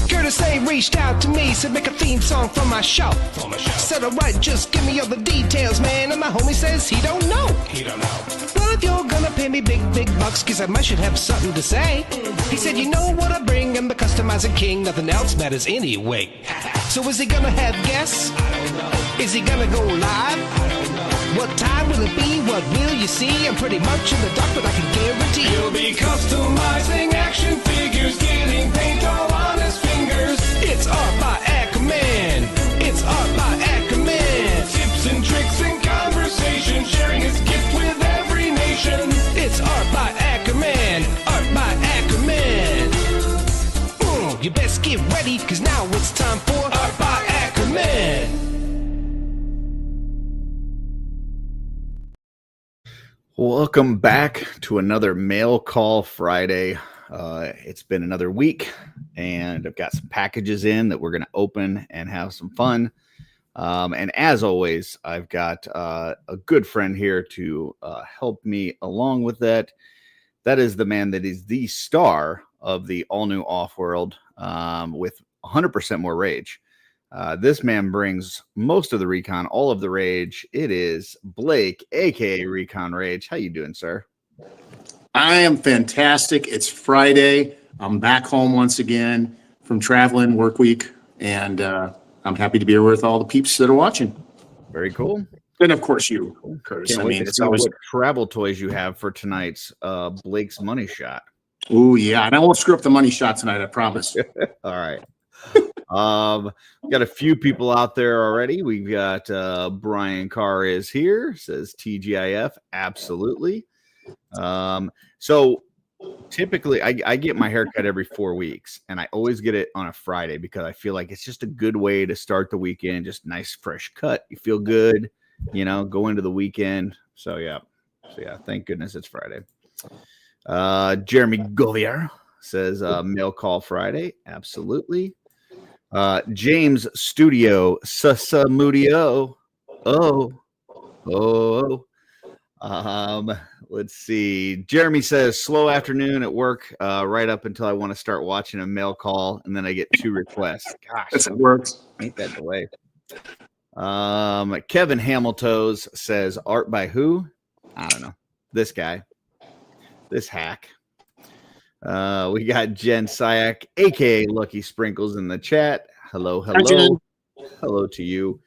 Curtis A reached out to me, said make a theme song for my show. Said alright, just give me all the details, man. And my homie says he don't know. Well, if you're gonna pay me big bucks, cause I might should have something to say. He said, you know what I bring, I'm the customizing king, nothing else matters anyway. So is he gonna have guests? I don't know. Is he gonna go live? I don't know. What time will it be? What will you see? I'm pretty much in the dark, but I can guarantee he'll be customizing action figures, getting paint all on his fingers. It's art by Akerman. It's art by Akerman. Tips and tricks and conversation, sharing his gift with every nation. It's art by Akerman. Art by Akerman. You best get ready, cause now it's time for Art by Akerman. Welcome back to another Mail Call Friday. It's been another week, and I've got some packages in that we're going to open and have some fun. And as always, I've got a good friend here to help me along with that. That is the man that is the star of the all-new Offworld with 100% more rage. This man brings most of the recon, all of the rage. It is Blake, a.k.a. Recon Rage. How you doing, sir? I am fantastic. It's Friday. I'm back home once again from traveling work week, and I'm happy to be here with all the peeps that are watching. Very cool. And, of course, you, Curtis. Can't wait to see what travel toys you have for tonight's Blake's Money Shot. Oh, yeah. And I won't screw up the money shot tonight, I promise. All right. We've got a few people out there already. We've got Brian Carr is here, says TGIF. Absolutely. So typically I get my haircut every 4 weeks, and I always get it on a Friday because I feel like it's just a good way to start the weekend. Just nice, fresh cut. You feel good, go into the weekend. So yeah, thank goodness it's Friday. Jeremy Govier says Mail Call Friday. Absolutely. James Studio Sasamudio. Let's see. Jeremy says slow afternoon at work, right up until I want to start watching a mail call, and then I get 2 requests. Gosh, that's it works. Ain't that the way? Kevin Hamilton says art by who? I don't know. This guy. This hack. We got Jen Syak, aka Lucky Sprinkles, in the chat. Hello. Hello to you.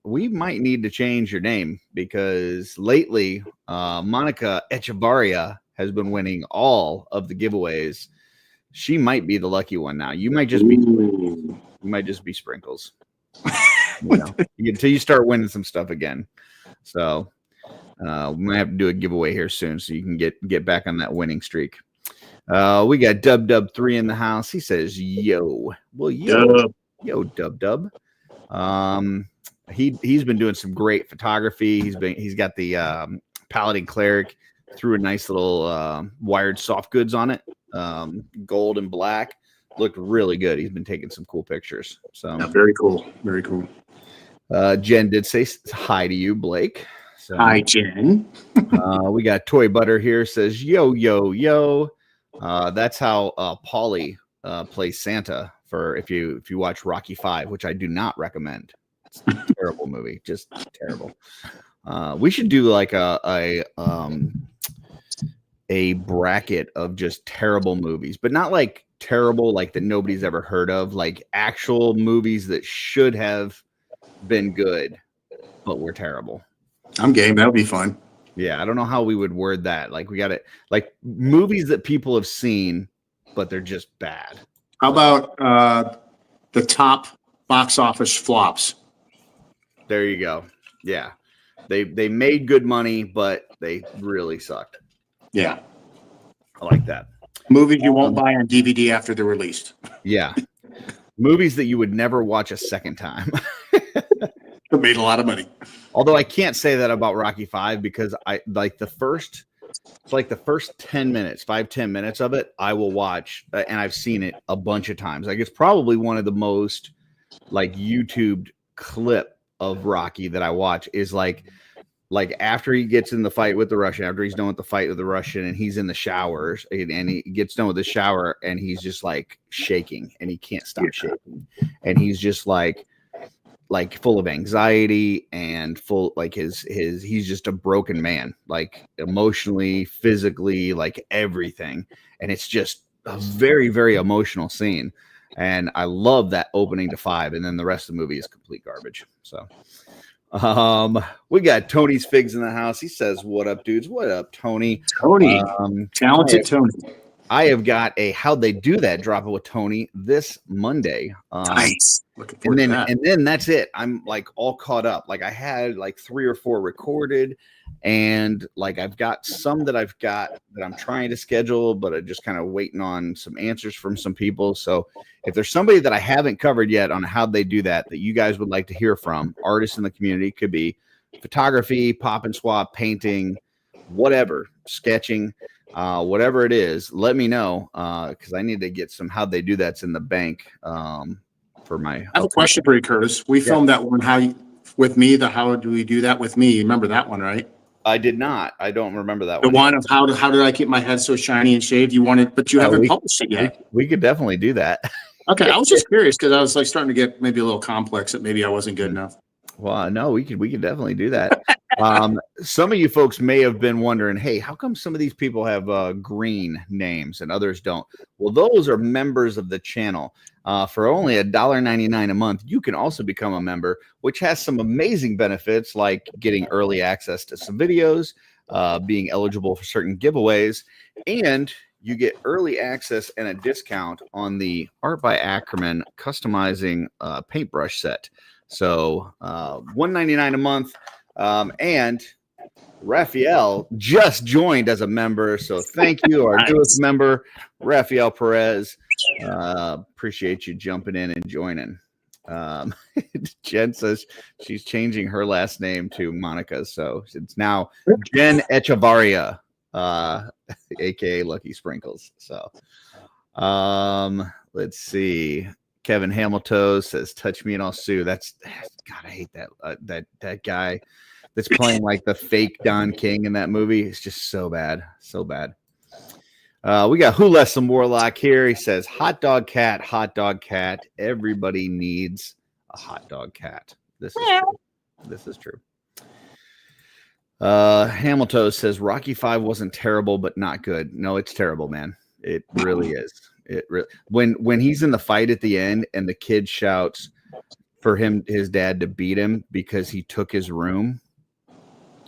We might need to change your name because lately Monica Echevarria has been winning all of the giveaways. She might be the lucky one now. You might just be Sprinkles. Until you start winning some stuff again. So we might have to do a giveaway here soon so you can get back on that winning streak. We got Dub3 in the house. He says, yo. Well, yo, Dub. He's been doing some great photography. He's got the Paladin Cleric, threw a nice little wired soft goods on it, gold and black. Looked really good. He's been taking some cool pictures. So yeah, very cool. Very cool. Jen did say hi to you, Blake. So, hi, Jen. We got Toy Butter here, says yo. That's how Paulie plays Santa for if you watch Rocky 5, which I do not recommend. It's a terrible movie, just terrible. We should do like a bracket of just terrible movies, but not like terrible like that nobody's ever heard of, like actual movies that should have been good but were terrible. I'm game. That would be fun. Yeah, I don't know how we would word that. Like we got it, like movies that people have seen, but they're just bad. How about the top box office flops? There you go. Yeah, they made good money, but they really sucked. Yeah, I like that. Movies you won't buy on DVD after they're released. Yeah, movies that you would never watch a second time. It made a lot of money. Although I can't say that about Rocky 5 because I like the first 10 minutes, 5-10 minutes of it, I will watch, and I've seen it a bunch of times. Like it's probably one of the most like YouTubed clip of Rocky that I watch is like like after he gets in the fight with the Russian, after he's done with the fight with the Russian, and he's in the showers, and he gets done with the shower, and he's just like shaking, and he can't stop shaking, and he's just like full of anxiety and full like he's just a broken man, like emotionally, physically, like everything, and it's just a very, very emotional scene, and I love that opening to 5, and then the rest of the movie is complete garbage. So. We got Tony's Figs in the house. He says, "What up, dudes? What up, Tony? Tony, talented Tony. I have got a How'd They Do That drop with Tony this Monday. Nice. Looking forward to that. And then that's it. I'm like all caught up. Like I had like 3 or 4 recorded, and like I've got some that I'm trying to schedule, but I'm just kind of waiting on some answers from some people. So if there's somebody that I haven't covered yet on How'd They Do That you guys would like to hear from, artists in the community, could be photography, pop and swap, painting, whatever, sketching, whatever it is, let me know, because I need to get some How'd They Do That's in the bank for my. I have a question for you, Curtis. We filmed that one. How do we do that with me? You remember that one, right? I did not. I don't remember that the one. The one of how did I keep my head so shiny and shaved? You wanted, but you haven't published it yet. We could definitely do that. Okay, I was just curious because I was like starting to get maybe a little complex that maybe I wasn't good enough. Well, no, we could definitely do that. Some of you folks may have been wondering, hey, how come some of these people have green names and others don't? Well, those are members of the channel. For only $1.99 a month, you can also become a member, which has some amazing benefits like getting early access to some videos, being eligible for certain giveaways, and you get early access and a discount on the Art by Akerman customizing paintbrush set. So $1.99 a month. And Raphael just joined as a member. So thank you, our newest member, Raphael Perez. Appreciate you jumping in and joining. Jen says she's changing her last name to Monica. So it's now Jen Echevarria, aka Lucky Sprinkles. So let's see. Kevin Hamilton says, "Touch me and I'll sue." That's God, I hate that guy that's playing like the fake Don King in that movie. It's just so bad, so bad. We got Who Left Some Warlock here. He says, "Hot dog cat, hot dog cat. Everybody needs a hot dog cat." This is true. This is true. Hamilton says, "Rocky 5 wasn't terrible, but not good." No, it's terrible, man. It really is. When he's in the fight at the end and the kid shouts for his dad to beat him because he took his room.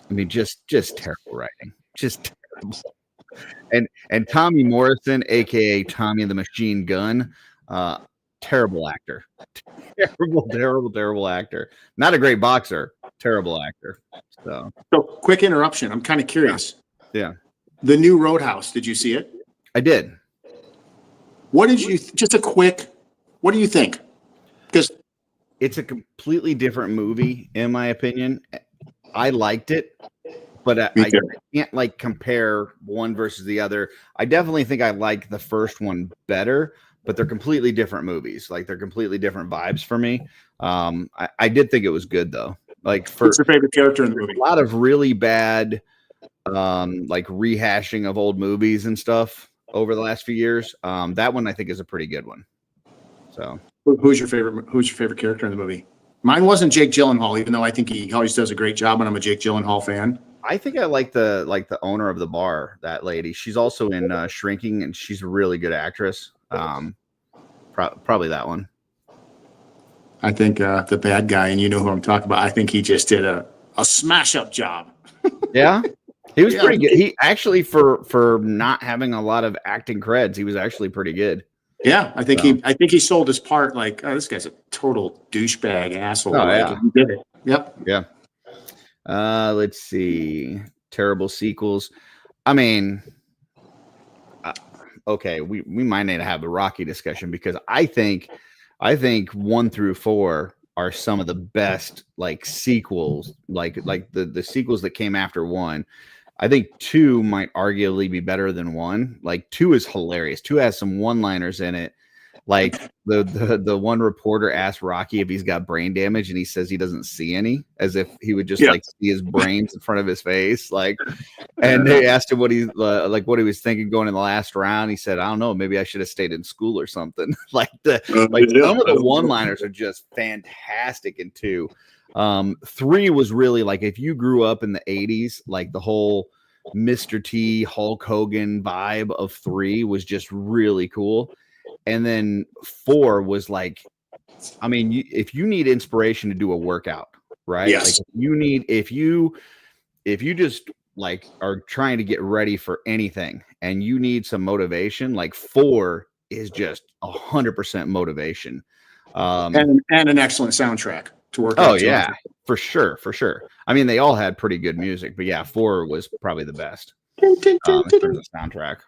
I mean, just terrible writing. Just terrible. And Tommy Morrison, aka Tommy the Machine Gun, terrible actor. Terrible actor. Not a great boxer, terrible actor. So quick interruption. I'm kind of curious. Yeah. The new Roadhouse, did you see it? I did. What did you what do you think? Because it's a completely different movie, in my opinion. I liked it, but I can't like compare one versus the other. I definitely think I like the first one better, but they're completely different movies. Like they're completely different vibes for me. I did think it was good though. Like what's your favorite character in the movie? A lot of really bad like rehashing of old movies and stuff over the last few years. That one I think is a pretty good one. So who's your favorite character in the movie? Mine wasn't Jake Gyllenhaal, even though I think he always does a great job and I'm a Jake Gyllenhaal fan. I think I like the owner of the bar, that lady. She's also in Shrinking, and she's a really good actress. Probably that one. I think the bad guy, and you know who I'm talking about, I think he just did a smash-up job. Yeah? He was pretty good. He actually, for not having a lot of acting creds, he was actually pretty good. Yeah, I think he sold his part like, oh, this guy's a total douchebag asshole. Oh, yeah. He did it. Yep. Yeah. Let's see. Terrible sequels. I mean, okay, we might need to have the Rocky discussion because I think 1 through 4 are some of the best like sequels, like the sequels that came after 1. I think 2 might arguably be better than 1. Like 2 is hilarious. 2 has some one-liners in it Like the one reporter asked Rocky if he's got brain damage, and he says he doesn't see any, as if he would just like see his brains in front of his face. Like, and they asked him what he what he was thinking going in the last round. He said, "I don't know, maybe I should have stayed in school or something." Some of the one-liners are just fantastic in 2. 3 was really like, if you grew up in the 80s, like the whole Mr. T, Hulk Hogan vibe of 3 was just really cool. And then 4 was like, I mean, if you need inspiration to do a workout, right? Yes. Like if you just like are trying to get ready for anything and you need some motivation, like 4 is just 100% motivation. And an excellent soundtrack to work out. Oh yeah, for sure. I mean, they all had pretty good music, but yeah, 4 was probably the best in terms of soundtrack.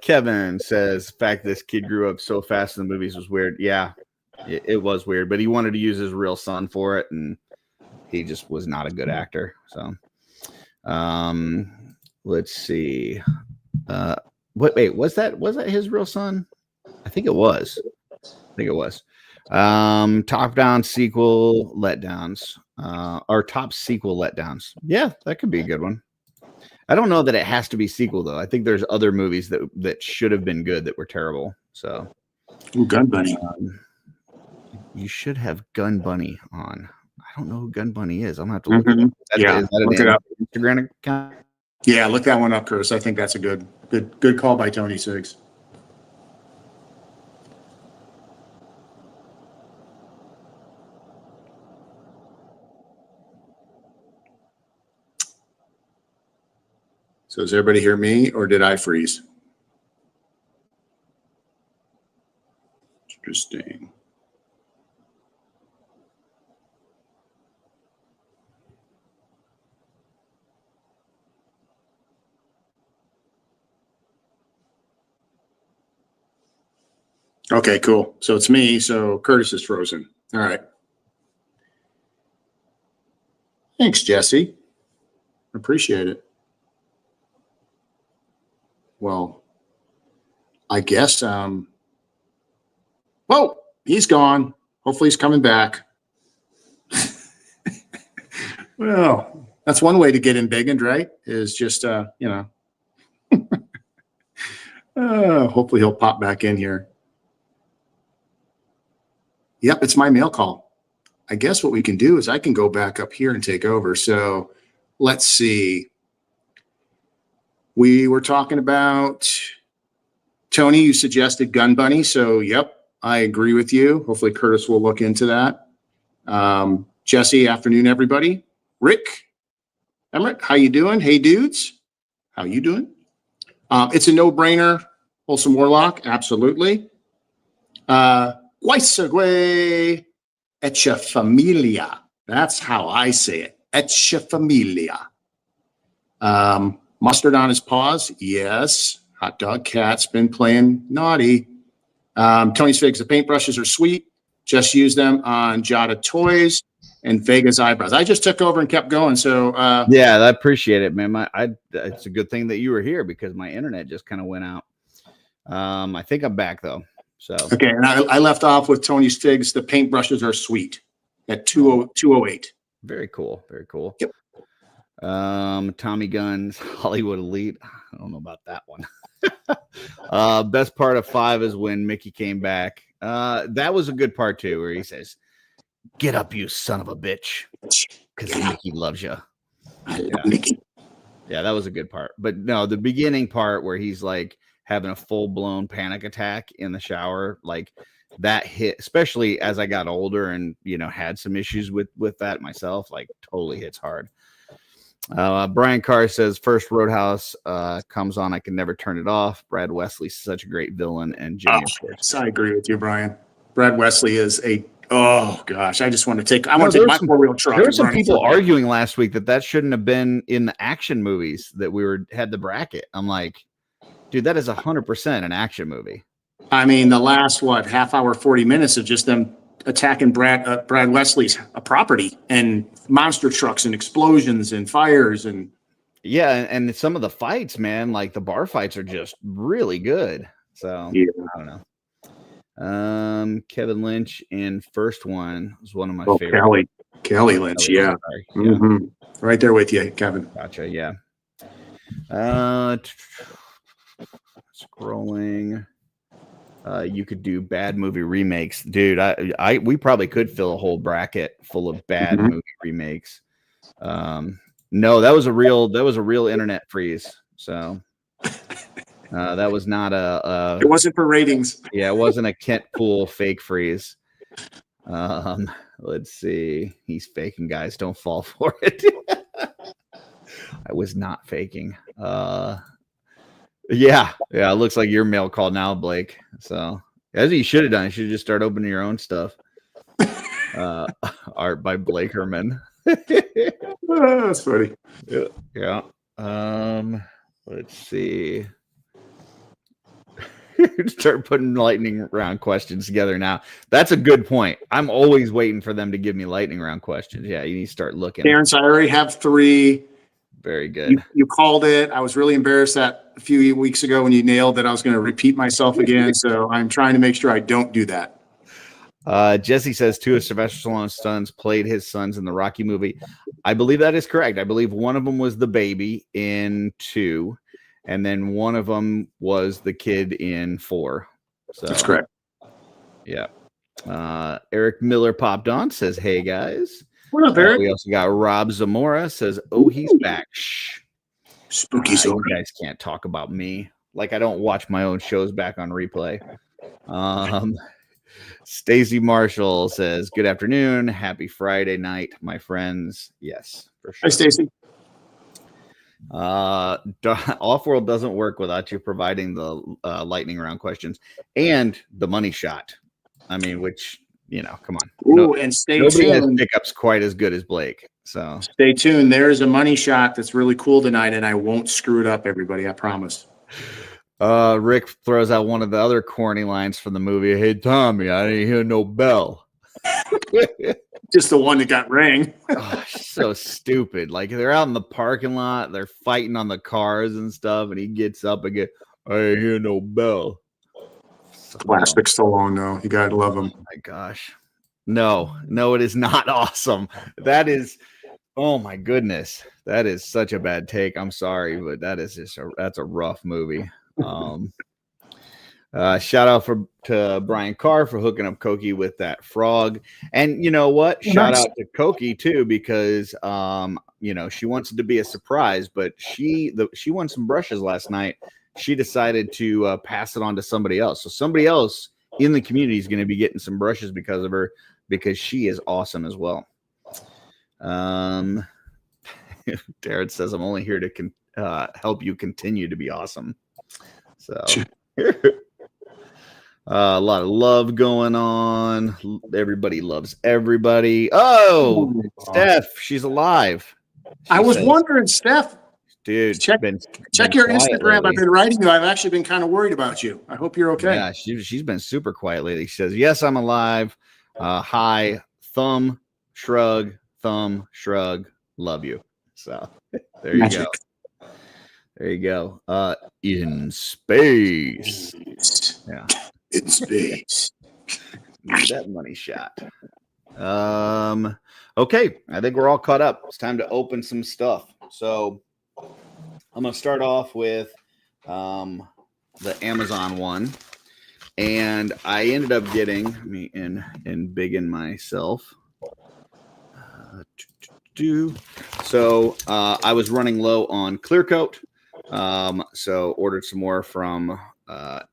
Kevin says, the fact this kid grew up so fast in the movies was weird. Yeah, it was weird, but he wanted to use his real son for it, and he just was not a good actor. So, let's see. Wait, was that his real son? I think it was. Top down sequel letdowns, or top sequel letdowns. Yeah, that could be a good one. I don't know that it has to be sequel though. I think there's other movies that should have been good that were terrible. So, Gun Bunny. You should have Gun Bunny on. I don't know who Gun Bunny is. I'm gonna have to look it up. Look it up. Instagram account. Yeah, look that one up, Curtis. I think that's a good call by Tony Siggs. So does everybody hear me, or did I freeze? Interesting. Okay, cool. So it's me. So Curtis is frozen. All right. Thanks, Jesse. Appreciate it. Well, I guess, whoa, he's gone. Hopefully he's coming back. Well, that's one way to get embiggened, right? Is just, hopefully he'll pop back in here. Yep, it's my mail call. I guess what we can do is I can go back up here and take over. So let's see. We were talking about, Tony, you suggested Gun Bunny. So, yep, I agree with you. Hopefully Curtis will look into that. Jesse, afternoon, everybody. Rick, Emmerich, how you doing? Hey, dudes. How you doing? It's a no-brainer. Wholesome Warlock, absolutely. Guaisague Echa Familia. That's how I say it. Echa Familia. Mustard on his paws. Yes. Hot dog cat's been playing naughty. Tony's Figs. The paintbrushes are sweet. Just use them on Jada toys and Vega's eyebrows. I just took over and kept going. So yeah, I appreciate it, man. It's a good thing that you were here because my internet just kind of went out. I think I'm back though. So okay, and I left off with Tony's Figs. The paintbrushes are sweet at 208. Very cool. Very cool. Yep. Tommy Gunn's Hollywood Elite. I don't know about that one. Best part of 5 is when Mickey came back. That was a good part too, where he says, "Get up, you son of a bitch," because Mickey loves you. Mickey. Yeah, that was a good part. But no, the beginning part where he's like having a full-blown panic attack in the shower, like that hit, especially as I got older and had some issues with that myself, like totally hits hard. Brian Carr says first Roadhouse comes on, I can never turn it off. Brad Wesley's such a great villain, and Jimmy, of course. I agree with you, Brian. Brad Wesley is oh gosh, I want to take my 4-wheel truck. There were some people arguing last week that shouldn't have been in the action movies that we had the bracket. I'm like, dude, that is 100% an action movie. I mean, the last half hour, 40 minutes of just them attacking Brad Wesley's property and monster trucks and explosions and fires and yeah, and some of the fights, man, like the bar fights are just really good. So Yeah. I don't know. Kevin Lynch in First One was one of my favorite. Kelly Lynch, yeah. Mm-hmm. Right there with you, Kevin. Gotcha. Yeah. Scrolling. You could do bad movie remakes, dude. We probably could fill a whole bracket full of bad movie remakes. No, that was a real internet freeze. So that was not it wasn't for ratings. Yeah, it wasn't a Kent Pool fake freeze. Let's see. He's faking, guys. Don't fall for it. I was not faking. Yeah. It looks like your mail call now, Blake. So as you should have done, you should just start opening your own stuff. Art by Blake Herman. That's funny. Yeah. Let's see. Start putting lightning round questions together now. That's a good point. I'm always waiting for them to give me lightning round questions. Yeah, you need to start looking. Terrence, I already have 3. Very good. You called it. I was really embarrassed that a few weeks ago when you nailed that I was going to repeat myself again. So I'm trying to make sure I don't do that. Jesse says 2 of Sylvester Stallone's sons played his sons in the Rocky movie. I believe that is correct. I believe one of them was the baby in 2. And then one of them was the kid in 4. So that's correct. Yeah. Eric Miller popped on, says, "Hey guys." What up, Eric? We also got Rob Zamora says, "Oh, he's back." Shh. Spooky zone. You guys can't talk about me. Like I don't watch my own shows back on replay. Stacy Marshall says, "Good afternoon. Happy Friday night, my friends." Yes, for sure. Hi, Stacy. Off-World doesn't work without you providing the lightning round questions and the money shot. I mean, which, come on. Ooh, and nobody has pickups quite as good as Blake. So stay tuned. There's a money shot that's really cool tonight, and I won't screw it up, everybody. I promise. Rick throws out one of the other corny lines from the movie. "Hey, Tommy, I didn't hear no bell." Just the one that got rang. Oh, so stupid. Like they're out in the parking lot, they're fighting on the cars and stuff, and he gets up and "I ain't hear no bell." Classic Stallone, though. You gotta love him. Oh my gosh. No, it is not awesome. That is, oh my goodness. That is such a bad take. I'm sorry, but that is that's a rough movie. Shout out to Brian Carr for hooking up Koki with that frog. And you know what? Shout out to Koki too, because she wants it to be a surprise, but she won some brushes last night. She decided to pass it on to somebody else. So somebody else in the community is going to be getting some brushes because of her, because she is awesome as well. Darren says, "I'm only here to help you continue to be awesome." So a lot of love going on. Everybody loves everybody. Oh, Steph, she's alive. I was wondering, Steph. Dude, check your Instagram. Lately. I've been writing you. I've actually been kind of worried about you. I hope you're okay. Yeah, she's been super quiet lately. She says, "Yes, I'm alive. Hi, thumb, shrug, love you." So there you go. There you go. In space. Yeah. In space. Need that money shot. Okay, I think we're all caught up. It's time to open some stuff. So I'm gonna start off with the Amazon one. And I ended up getting and bigging myself. So I was running low on clear coat. So ordered some more from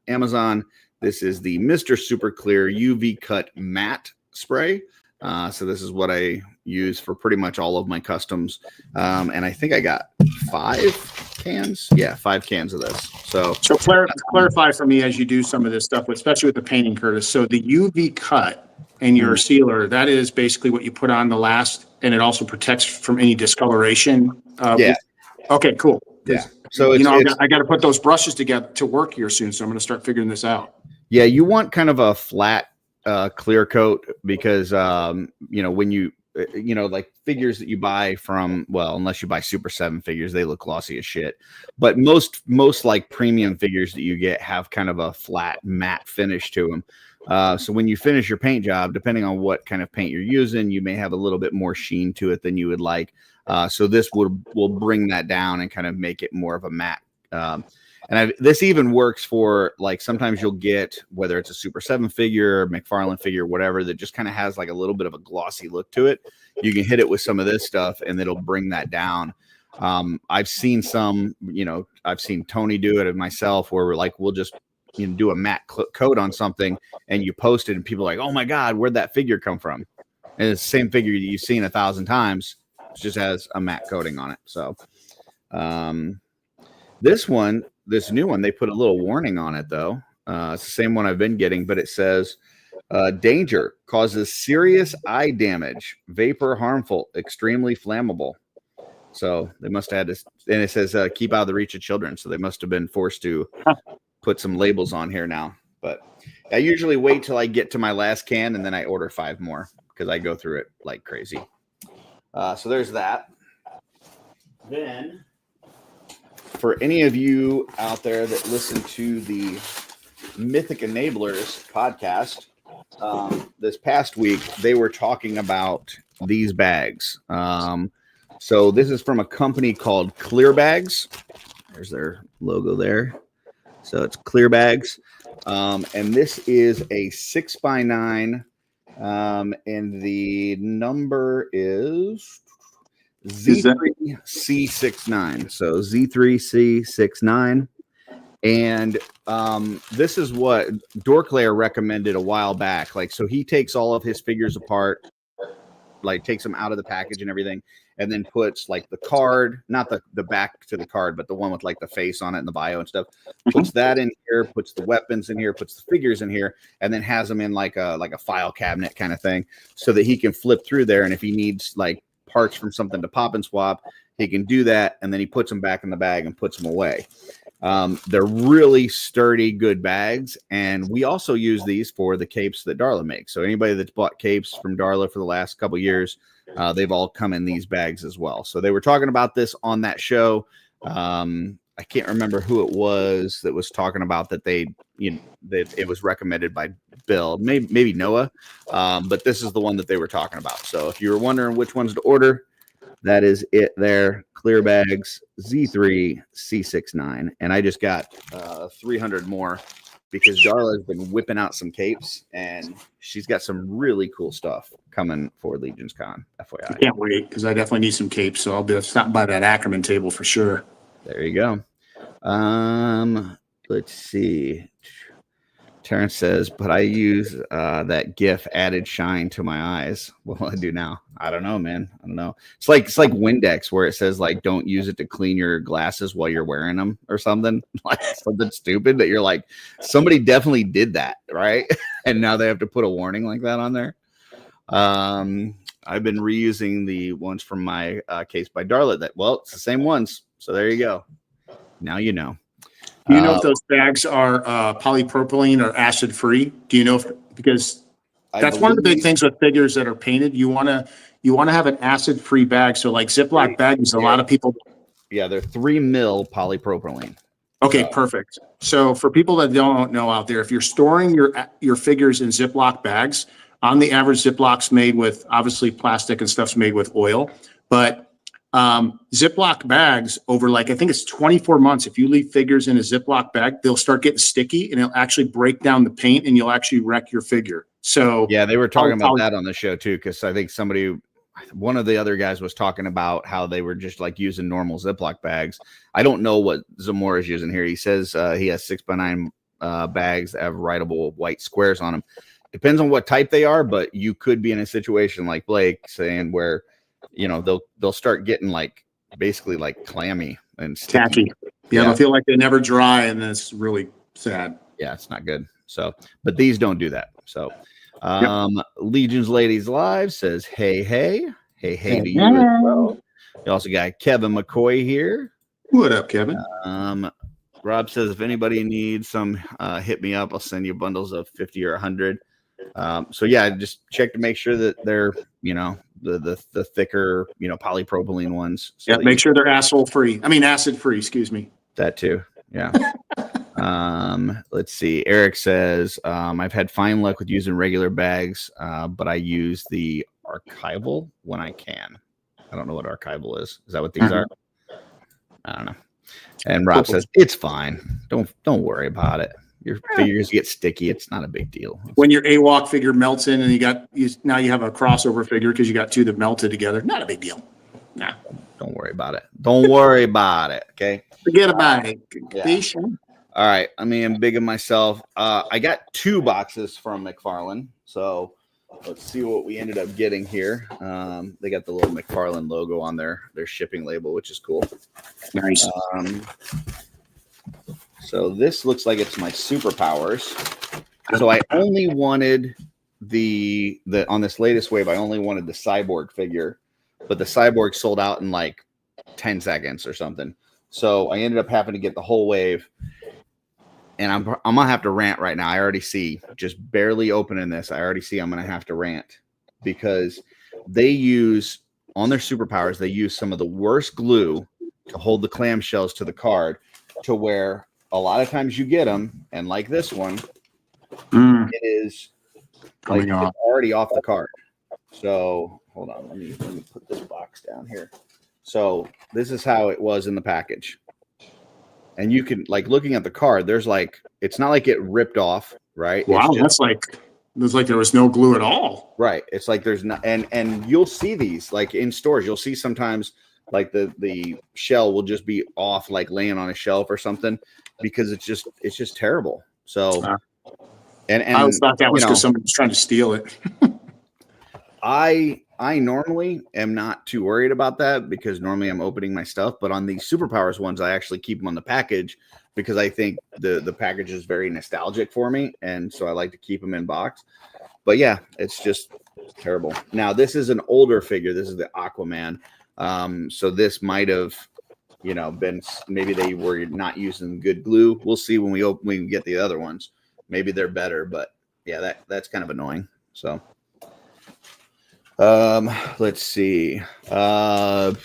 Amazon. This is the Mr. Super Clear UV Cut Matte Spray. So this is what I use for pretty much all of my customs. And I think I got 5 cans. Yeah, 5 cans of this. So clarify for me as you do some of this stuff, especially with the painting, Curtis. So the UV cut and your sealer, that is basically what you put on the last, and it also protects from any discoloration. Yeah. Okay, cool. Yeah. So I got to put those brushes together to work here soon. So I'm going to start figuring this out. Yeah, you want kind of a flat clear coat because when you like figures that you buy from, well, unless you buy Super 7 figures, they look glossy as shit. But most like premium figures that you get have kind of a flat matte finish to them. So when you finish your paint job, depending on what kind of paint you're using, you may have a little bit more sheen to it than you would like. So this will bring that down and kind of make it more of a matte. This even works for, like, sometimes you'll get, whether it's a Super 7 figure, McFarlane figure, whatever, that just kind of has like a little bit of a glossy look to it. You can hit it with some of this stuff and it'll bring that down. I've seen some, I've seen Tony do it and myself, where we'll just do a matte coat on something and you post it and people are like, oh my God, where'd that figure come from? And it's the same figure you've seen 1,000 times. It just has a matte coating on it. So this new one, they put a little warning on it, though. It's the same one I've been getting, but it says, danger, causes serious eye damage, vapor harmful, extremely flammable. So they must have had this, and it says, keep out of the reach of children. So they must have been forced to put some labels on here now. But I usually wait till I get to my last can, and then I order 5 more because I go through it like crazy. So there's that. Then, for any of you out there that listen to the Mythic Enablers podcast, this past week, they were talking about these bags. So this is from a company called Clear Bags. There's their logo there. So it's Clear Bags. And this is a 6x9. And the number is Z3C69. So Z3C69. And this is what Dorklayer recommended a while back. Like, so he takes all of his figures apart, like takes them out of the package and everything, and then puts like the card, not the back to the card, but the one with like the face on it and the bio and stuff, puts that in here, puts the weapons in here, puts the figures in here, and then has them in like a file cabinet kind of thing, so that he can flip through there. And if he needs like parts from something to pop and swap, he can do that, and then he puts them back in the bag and puts them away. They're really sturdy, good bags, and we also use these for the capes that Darla makes. So anybody that's bought capes from Darla for the last couple years, they've all come in these bags as well. So they were talking about this on that show. I can't remember who it was that was talking about that that it was recommended by Bill, maybe Noah, but this is the one that they were talking about. So if you were wondering which ones to order, that is it there. Clear Bags Z3C69. And I just got 300 more because Darla has been whipping out some capes, and she's got some really cool stuff coming for Legion's Con, FYI. I can't wait, because I definitely need some capes, so I'll be stopping by that Akerman table for sure. There you go. Let's see. Terrence says, but I use that GIF added shine to my eyes. What will I do now? I don't know, man. I don't know. It's like Windex, where it says like don't use it to clean your glasses while you're wearing them or something. Like something stupid that you're like, somebody definitely did that, right? And now they have to put a warning like that on there. I've been reusing the ones from my case by Darla. It's the same ones. So there you go. Now you know. Do you know if those bags are polypropylene or acid free? Do you know because that's one of the big things with figures that are painted. You want to have an acid free bag. So like Ziploc bags, a lot of people. Yeah, they're 3 mil polypropylene. Okay, perfect. So for people that don't know out there, if you're storing your figures in Ziploc bags, on the average, Ziplocs made with obviously plastic and stuff's made with oil, but Ziploc bags over I think it's 24 months. If you leave figures in a Ziploc bag, they'll start getting sticky and it'll actually break down the paint and you'll actually wreck your figure. So yeah, they were talking about that on the show too, because I think one of the other guys was talking about how they were just like using normal Ziploc bags. I don't know what Zamora is using here. He says he has 6x9 bags that have writable white squares on them. Depends on what type they are, but you could be in a situation like Blake saying where they'll start getting basically clammy and tacky. Yeah, they'll feel like they never dry, and that's really sad. Yeah, it's not good. So, but these don't do that. So, Legion's Ladies Live says, hey to you as well. You also got Kevin McCoy here. What up, Kevin? Rob says, if anybody needs some, hit me up. I'll send you bundles of 50 or 100. So yeah, just check to make sure that they're the thicker, polypropylene ones. So Yeah, make sure they're acid free, excuse me. That too. Yeah. Let's see. Eric says, I've had fine luck with using regular bags, but I use the archival when I can. I don't know what archival is. Is that what these are? I don't know. And Rob says, it's fine. Don't worry about it. Your figures get sticky. It's not a big deal. When your AWOC figure melts in and now you have a crossover figure because you got two that melted together. Not a big deal. Nah. Don't worry about it. Don't worry about it. Okay. Forget about it. Yeah. All right. I mean, I'm big of myself. I got 2 boxes from McFarlane. So let's see what we ended up getting here. They got the little McFarlane logo on their shipping label, which is cool. Nice. So this looks like it's my superpowers. So I only wanted the on this latest wave, I only wanted the cyborg figure, but the cyborg sold out in like 10 seconds or something. So I ended up having to get the whole wave. And I'm gonna have to rant right now. I already see, just barely opening this, I already see I'm gonna have to rant because they use on their superpowers, they use some of the worst glue to hold the clamshells to the card, to where a lot of times you get them, and like this one, it is like it's already off the card. So hold on, let me put this box down here. So this is how it was in the package. And you can, like, looking at the card, there's like, it's not like it ripped off, right? Wow, it's like there was no glue at all. Right. It's like there's not, and you'll see these like in stores. You'll see sometimes like the shell will just be off, like laying on a shelf or something, because it's just terrible. So, and I always thought that was because somebody was trying to steal it. I normally am not too worried about that because normally I'm opening my stuff, but on these superpowers ones, I actually keep them on the package because I think the package is very nostalgic for me, and so I like to keep them in box. But yeah, it's just terrible. Now this is an older figure. This is the Akerman. So this might have, been, maybe they were not using good glue. We'll see when we get the other ones. Maybe they're better, but yeah, that's kind of annoying. So. Let's see. Rob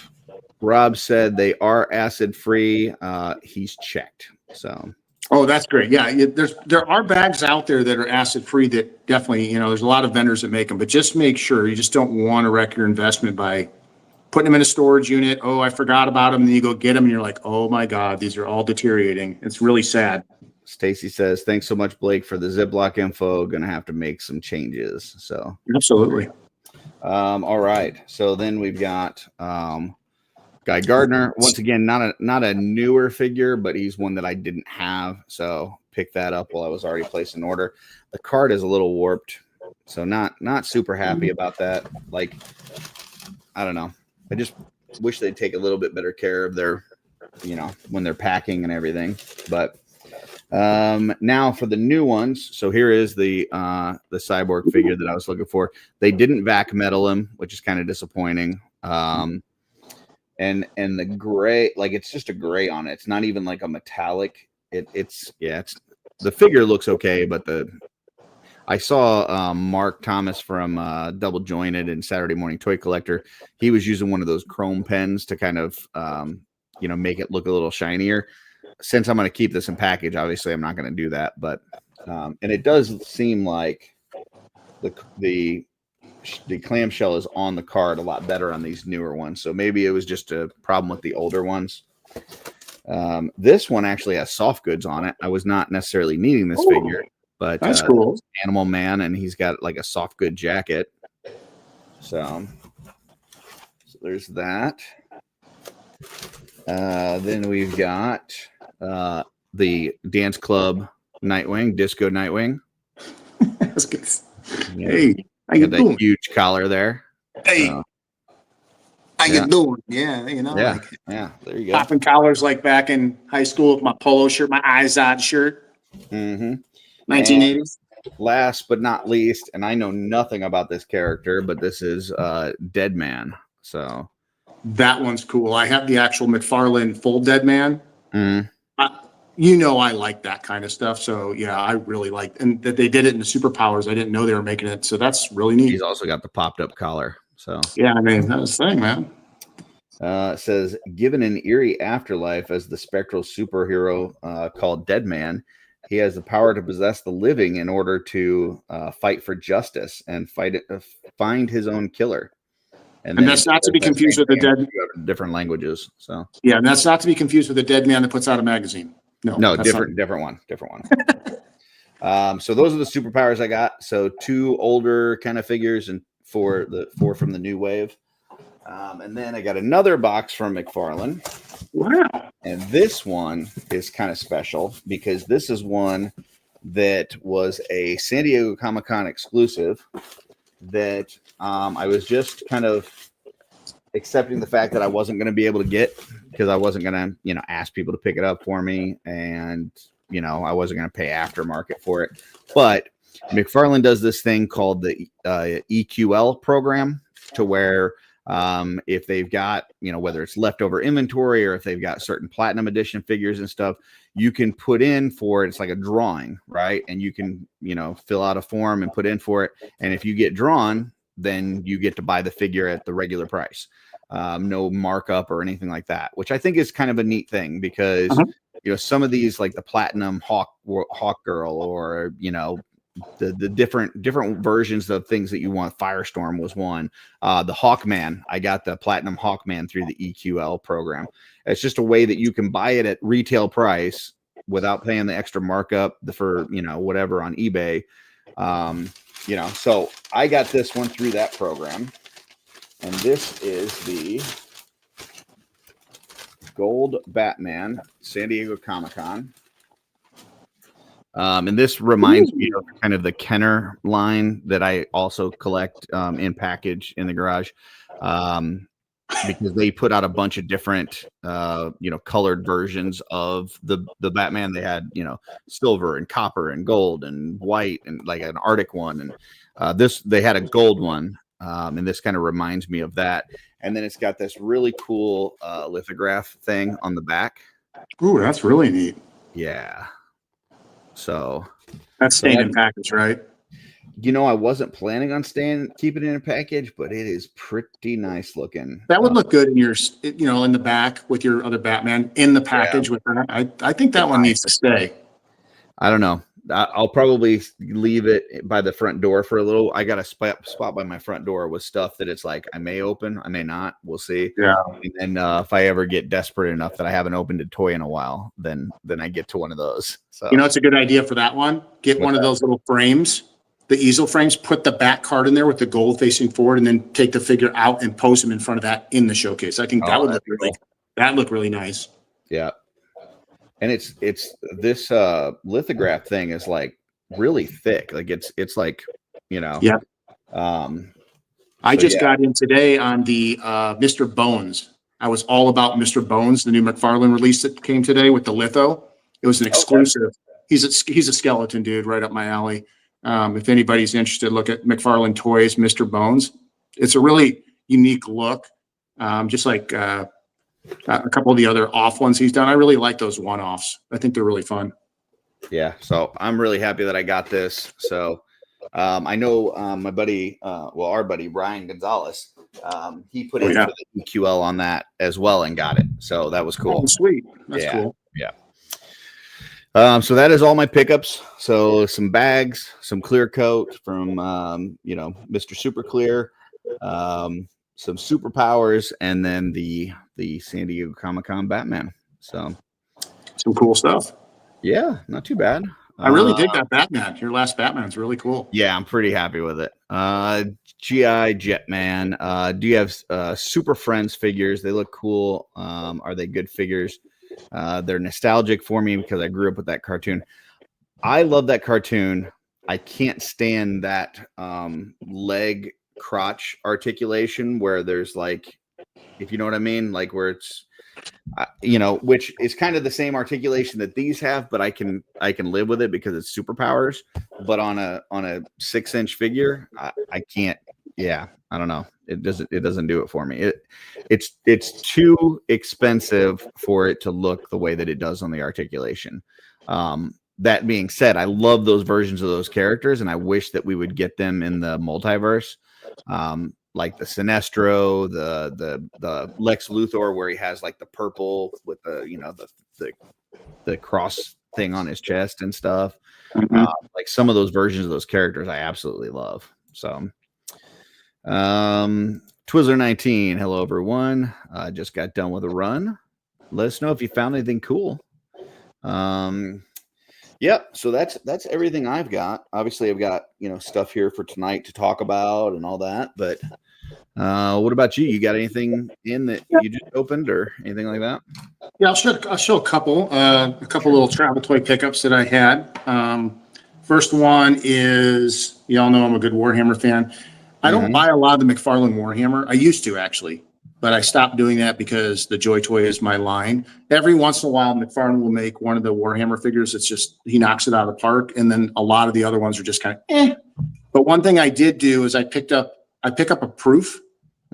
said they are acid free. He's checked. So. Oh, that's great. Yeah. There are bags out there that are acid free that definitely, there's a lot of vendors that make them, but just make sure you just don't want to wreck your investment by putting them in a storage unit. Oh, I forgot about them. And then you go get them and you're like, oh my God, these are all deteriorating. It's really sad. Stacy says, thanks so much, Blake, for the Ziploc info. Gonna have to make some changes. So. Absolutely. All right. So then we've got Guy Gardner. Once again, not a newer figure, but he's one that I didn't have. So picked that up while I was already placed an order. The card is a little warped, so not super happy about that. Like, I don't know. I just wish they'd take a little bit better care of their, when they're packing and everything. But now for the new ones. So here is the cyborg figure that I was looking for. They didn't vac metal him, which is kind of disappointing. And the gray, like it's just a gray on it. It's not even like a metallic. It's the figure looks okay, but I saw Mark Thomas from Double Jointed and Saturday Morning Toy Collector. He was using one of those chrome pens to kind of make it look a little shinier. Since I'm going to keep this in package, obviously I'm not going to do that, but and it does seem like the clamshell is on the card a lot better on these newer ones. So maybe it was just a problem with the older ones. This one actually has soft goods on it. I was not necessarily needing this figure, but that's cool. Animal Man, and he's got like a soft good jacket. So there's that. Then we've got the Dance Club Nightwing, Disco Nightwing. That's good. Hey, how you doing? That huge collar there. Hey, how you doing? Yeah, yeah, there you go. Popping collars like back in high school with my polo shirt, my Izod shirt. 1980s. Last but not least, and I know nothing about this character, but this is Dead Man. So that one's cool. I have the actual McFarlane full Dead Man. I like that kind of stuff. So yeah, I really like, and that they did it in the superpowers. I didn't know they were making it. So that's really neat. He's also got the popped up collar. So yeah, I mean, that was the thing, man. It says, given an eerie afterlife as the spectral superhero called Deadman, he has the power to possess the living in order to fight for justice and find his own killer. And that's not to be confused with the dead. Different languages. So yeah, and that's not to be confused with the dead man that puts out a magazine. No, different one. So those are the superpowers I got. So 2 older kind of figures and 4 from the new wave. And then I got another box from McFarlane. Wow. And this one is kind of special because this is one that was a San Diego Comic-Con exclusive that I was just kind of accepting the fact that I wasn't going to be able to get because I wasn't going to, ask people to pick it up for me. And, I wasn't going to pay aftermarket for it. But McFarlane does this thing called the EQL program to where if they've got, whether it's leftover inventory or if they've got certain platinum edition figures and stuff, you can put in for it. It's like a drawing, right? And you can, fill out a form and put in for it. And if you get drawn, then you get to buy the figure at the regular price. No markup or anything like that, which I think is kind of a neat thing because, some of these like the platinum Hawk Girl or, the different versions of things that you want. Firestorm was one. The Hawkman, I got the platinum Hawkman through the EQL program. It's just a way that you can buy it at retail price without paying the extra markup for whatever on eBay. So I got this one through that program, and this is the Gold Batman San Diego Comic-Con. And this reminds me of kind of the Kenner line that I also collect in package in the garage because they put out a bunch of different, colored versions of the Batman. They had, silver and copper and gold and white and like an Arctic one. And they had a gold one. And this kind of reminds me of that. And then it's got this really cool lithograph thing on the back. Ooh, that's really neat. Yeah. So that's staying in package, right? I wasn't planning on keeping it in a package, but it is pretty nice looking. That would look good in your, in the back with your other Batman in the package with that. I think that one needs to stay. I don't know. I'll probably leave it by the front door for a little. I got a spot by my front door with stuff that it's like I may open, I may not. We'll see. Yeah. And if I ever get desperate enough that I haven't opened a toy in a while, then I get to one of those. So it's a good idea for that one. Get one of those little frames, the easel frames. Put the back card in there with the gold facing forward, and then take the figure out and post them in front of that in the showcase. I think that would look really nice. Yeah. And it's this lithograph thing is like really thick. Like it's like, Yeah. I just got in today on the Mr. Bones. I was all about Mr. Bones, the new McFarlane release that came today with the litho. It was an exclusive. Okay. He's a skeleton dude right up my alley. If anybody's interested, look at McFarlane Toys, Mr. Bones. It's a really unique look. Just like a couple of the other off ones he's done. I really like those one-offs. I think they're really fun. Yeah. So I'm really happy that I got this. So I know my buddy, our buddy, Brian Gonzalez, he put in for the EQL on that as well and got it. So that was cool. Oh, sweet. That's cool. Yeah. So that is all my pickups. So some bags, some clear coat from, Mr. Super Clear, some superpowers, and then the San Diego Comic-Con Batman. So some cool stuff. Yeah, not too bad. I really dig that Batman. Your last Batman's really cool. Yeah, I'm pretty happy with it. GI Jetman. Do you have Super Friends figures? They look cool. Are they good figures? They're nostalgic for me because I grew up with that cartoon. I love that cartoon. I can't stand that leg crotch articulation where there's like, if you know what I mean, like where it's which is kind of the same articulation that these have, but I can live with it because it's superpowers. But on a 6-inch figure, I can't. Yeah, I don't know. It doesn't do it for me. It's too expensive for it to look the way that it does on the articulation. That being said, I love those versions of those characters, and I wish that we would get them in the multiverse. like the Sinestro, the Lex Luthor, where he has like the purple with the cross thing on his chest and stuff. Mhm. Like some of those versions of those characters, I absolutely love. So, Twizzler 19, hello everyone. Just got done with a run. Let us know if you found anything cool. Yep. So that's everything I've got. Obviously, I've got stuff here for tonight to talk about and all that. But what about you? You got anything in that you just opened or anything like that? Yeah, I'll show a couple little travel toy pickups that I had. First one is, y'all know I'm a good Warhammer fan. I don't buy a lot of the McFarlane Warhammer. I used to actually, but I stopped doing that because the Joy Toy is my line. Every once in a while, McFarlane will make one of the Warhammer figures. It's just, he knocks it out of the park. And then a lot of the other ones are just kind of eh. But one thing I did do is I pick up a proof,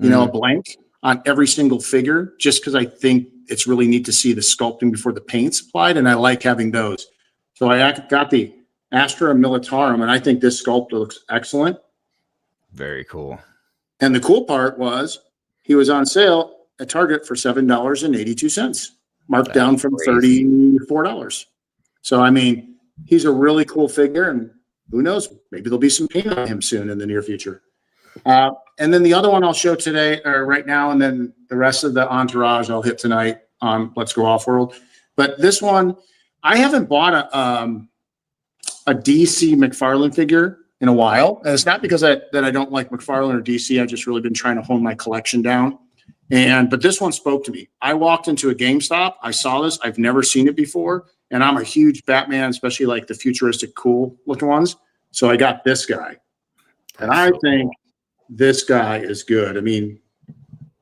a blank on every single figure, just because I think it's really neat to see the sculpting before the paint's applied. And I like having those. So I got the Astra Militarum, and I think this sculpt looks excellent. Very cool. And the cool part was he was on sale at Target for $7.82, marked down from $34. So, I mean, he's a really cool figure, and who knows, maybe there'll be some paint on him soon in the near future. And then the other one I'll show today or right now, and then the rest of the entourage I'll hit tonight on Let's Go Off-World. But this one, I haven't bought a DC McFarlane figure in a while. And it's not because I don't like McFarlane or DC. I've just really been trying to hone my collection down. But this one spoke to me. I walked into a GameStop. I saw this. I've never seen it before. And I'm a huge Batman, especially like the futuristic, cool looking ones. So I got this guy. And I think this guy is good. I mean,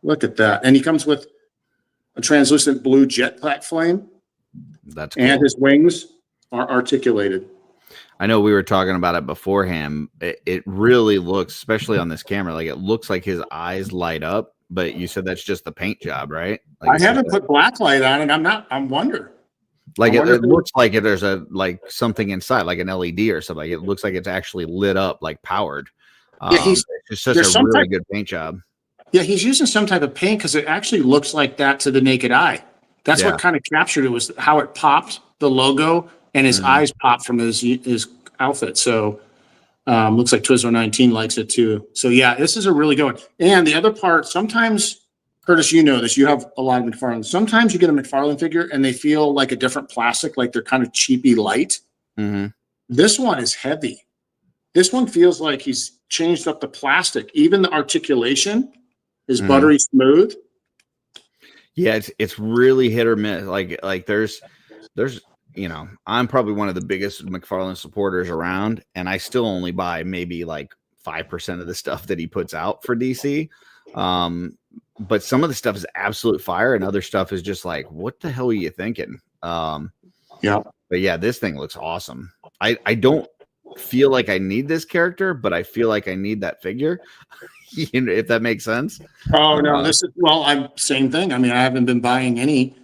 look at that. And he comes with a translucent blue jetpack flame. That's cool. And his wings are articulated. I know we were talking about it beforehand. It really looks, especially on this camera, like it looks like his eyes light up, but you said that's just the paint job, right? Like I haven't put black light on it. I'm wondering. Like it looks like there's something inside, like an LED or something. It looks like it's actually lit up, like powered. Yeah, it's such a really good paint job. Yeah, he's using some type of paint because it actually looks like that to the naked eye. That's what kind of captured it, was how it popped the logo and his eyes popped from his outfit. So looks like Twizzler 19 likes it too. So yeah, this is a really good one. And the other part, sometimes, Curtis, you know this, you have a lot of McFarlane. Sometimes you get a McFarlane figure and they feel like a different plastic, like they're kind of cheapy light. This one is heavy. This one feels like he's changed up the plastic. Even the articulation is buttery smooth. Yeah, it's really hit or miss. Like there's I'm probably one of the biggest McFarlane supporters around, and I still only buy maybe like 5% of the stuff that he puts out for DC. But some of the stuff is absolute fire, and other stuff is just like, what the hell are you thinking? But yeah, this thing looks awesome. I don't feel like I need this character, but I feel like I need that figure. If that makes sense. Oh no, I'm same thing. I mean, I haven't been buying any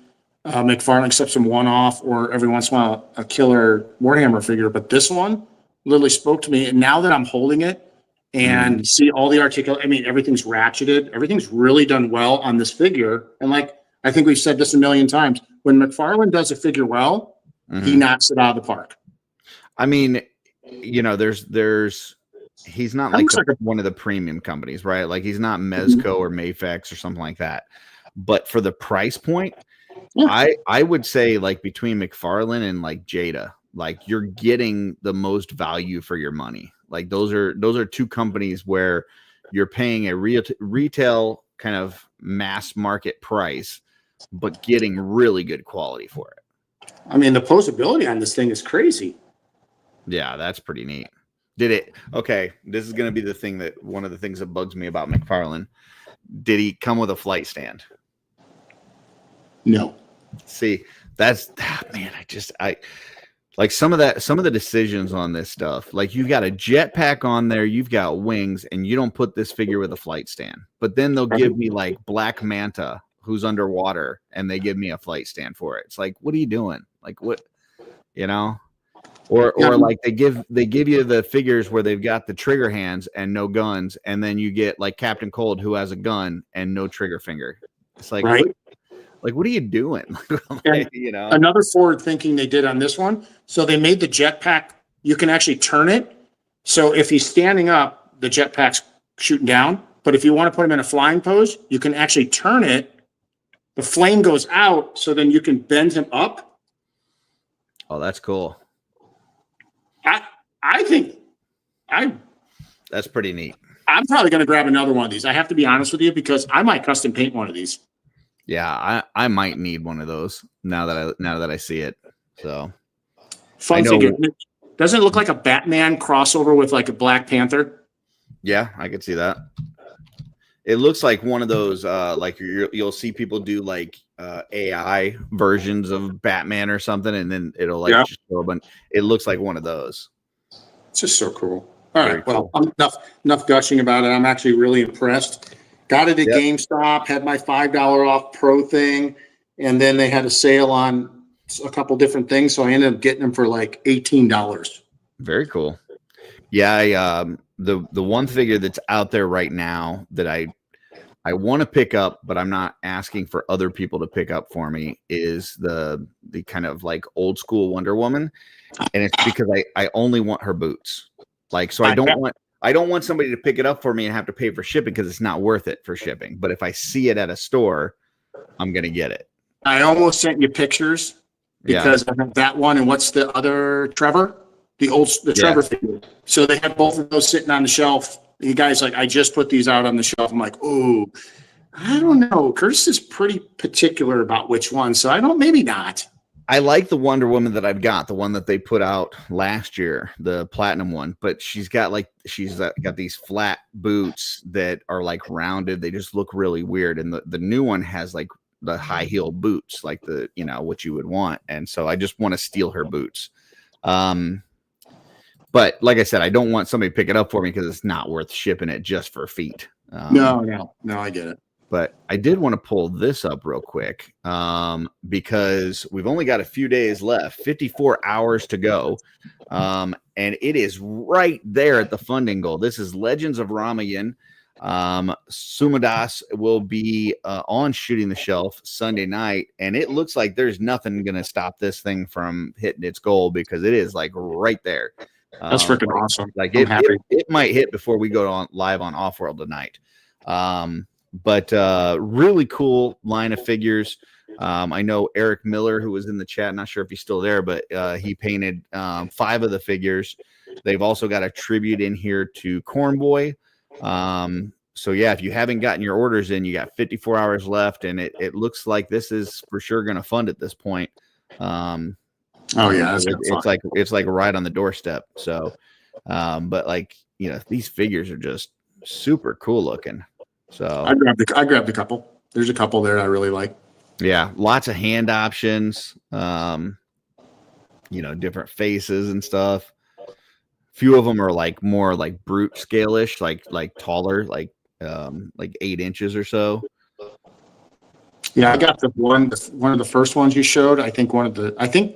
McFarlane except some one-off or every once in a while a killer Warhammer figure. But this one literally spoke to me. And now that I'm holding it and see all the I mean, everything's ratcheted. Everything's really done well on this figure. And like, I think we've said this a million times, when McFarlane does a figure well, he knocks it out of the park. I mean, he's not like one of the premium companies, right? Like he's not Mezco or Mafex or something like that. But for the price point, I would say like between McFarlane and like Jada, like you're getting the most value for your money. Like those are two companies where you're paying a retail kind of mass market price, but getting really good quality for it. I mean, the posability on this thing is crazy. Yeah, that's pretty neat. Okay, this is going to be the thing that one of the things that bugs me about McFarlane. Did he come with a flight stand? No. See, man, I like some of the decisions on this stuff. Like you've got a jetpack on there, you've got wings, and you don't put this figure with a flight stand. But then they'll give me like Black Manta who's underwater and they give me a flight stand for it. It's like, what are you doing? Like what, Or Yeah. like they give you the figures where they've got the trigger hands and no guns, and then you get like Captain Cold who has a gun and no trigger finger. It's like, Right. what are you doing? And You know, another forward thinking they did on this one. So they made the jetpack, you can actually turn it. So if he's standing up, the jetpack's shooting down. But if you want to put him in a flying pose, you can actually turn it. The flame goes out, so then you can bend him up. oh, that's cool. I think That's pretty neat. I'm probably going to grab another one of these. I have to be honest with you because I might custom paint one of these. Yeah, I might need one of those now that I see it. So Fun figure. Doesn't it look like a Batman crossover with like a Black Panther? yeah, I could see that. It looks like one of those like you'll see people do like AI versions of Batman or something, and then it'll like just show a bunch. It looks like one of those. It's just so cool. All Very right. Well, cool. enough gushing about it. I'm actually really impressed. Got it at GameStop, had my $5 off pro thing, and then they had a sale on a couple different things. So I ended up getting them for like $18. Very cool. Yeah, the one figure that's out there right now that I want to pick up, but I'm not asking for other people to pick up for me, is the kind of like old school Wonder Woman, and it's because I only want her boots. Like, so I don't want somebody to pick it up for me and have to pay for shipping because it's not worth it for shipping. But if I see it at a store, I'm gonna get it. I almost sent you pictures because I have that one, and what's the other Trevor? The Trevor figure. So they had both of those sitting on the shelf. You guys, like, I just put these out on the shelf. I'm like, oh, I don't know. Curtis is pretty particular about which one, so maybe not. I like the Wonder Woman that I've got, the one that they put out last year, the platinum one, but she's got these flat boots that are like rounded. They just look really weird. And the new one has like the high heel boots, like what you would want. And so I just want to steal her boots. But like I said, I don't want somebody to pick it up for me because it's not worth shipping it just for feet. No, I get it. But I did want to pull this up real quick because we've only got a few days left, 54 hours to go. And it is right there at the funding goal. This is Legends of Ramayan. Sumadas will be on Shooting the Shelf Sunday night. And it looks like there's nothing going to stop this thing from hitting its goal because it is like right there. That's freaking awesome. Like it might hit before we go on live on Offworld tonight. But really cool line of figures. I know Eric Miller, who was in the chat, not sure if he's still there, but he painted 5 of the figures. They've also got a tribute in here to Corn Boy. So yeah, if you haven't gotten your orders in, you got 54 hours left, and it looks like this is for sure going to fund at this point. Oh yeah, it's like right on the doorstep. So, but like these figures are just super cool looking. So I grabbed a couple. There's a couple there I really like. Yeah, lots of hand options. Different faces and stuff. Few of them are like more like brute scale-ish, like taller, like 8 inches or so. Yeah, I got one of the first ones you showed. I think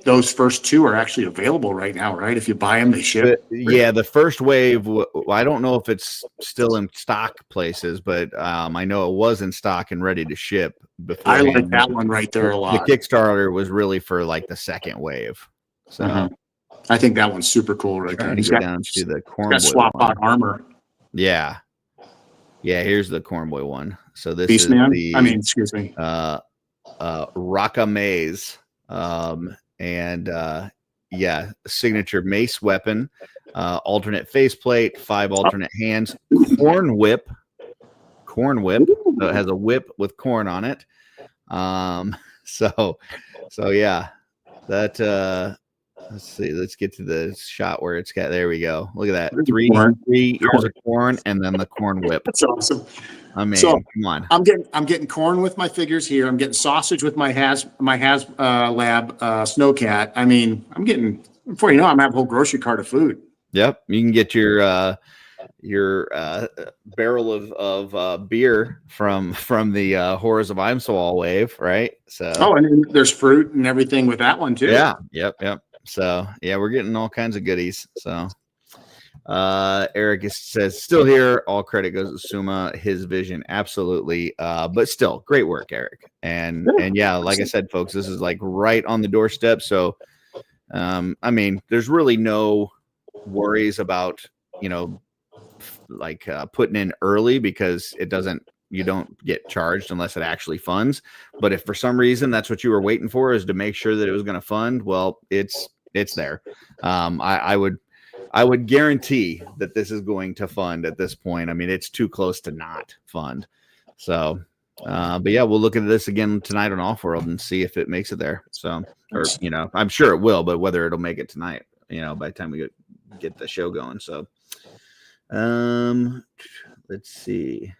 those first 2 are actually available right now, right? If you buy them, they ship. Yeah, the first wave. I don't know if it's still in stock places, but I know it was in stock and ready to ship. I like that one right there a lot. The Kickstarter was really for like the second wave. So I think that one's super cool right there. He's down to the Corn Boy swap one. out armor. Yeah. Here's the Corn Boy one. So this Beastman? is excuse me. Raka Maze. Signature mace weapon, alternate faceplate, 5 alternate hands, corn whip. So it has a whip with corn on it. So yeah, that let's see. Let's get to the shot where it's got. There we go. Look at that. 3 ears of corn, and then the corn whip. That's awesome. I mean, come on. I'm getting corn with my figures here. I'm getting sausage with my Lab Snowcat. I mean, I'm getting, before you know, I'm having a whole grocery cart of food. Yep, you can get your barrel of beer from the Horrors of Imswal wave, right? So and then there's fruit and everything with that one too. Yeah, yep. So yeah, we're getting all kinds of goodies. So Eric says still here. All credit goes to Suma, his vision, absolutely. But still, great work, Eric. And yeah, like I said, folks, this is like right on the doorstep. So I mean, there's really no worries about putting in early because you don't get charged unless it actually funds. But if for some reason that's what you were waiting for, is to make sure that it was going to fund, well, it's there. I would guarantee that this is going to fund at this point. I mean, it's too close to not fund. So, but yeah, we'll look at this again tonight on Off-World and see if it makes it there. So, or I'm sure it will, but whether it'll make it tonight, by the time we get the show going. So, let's see.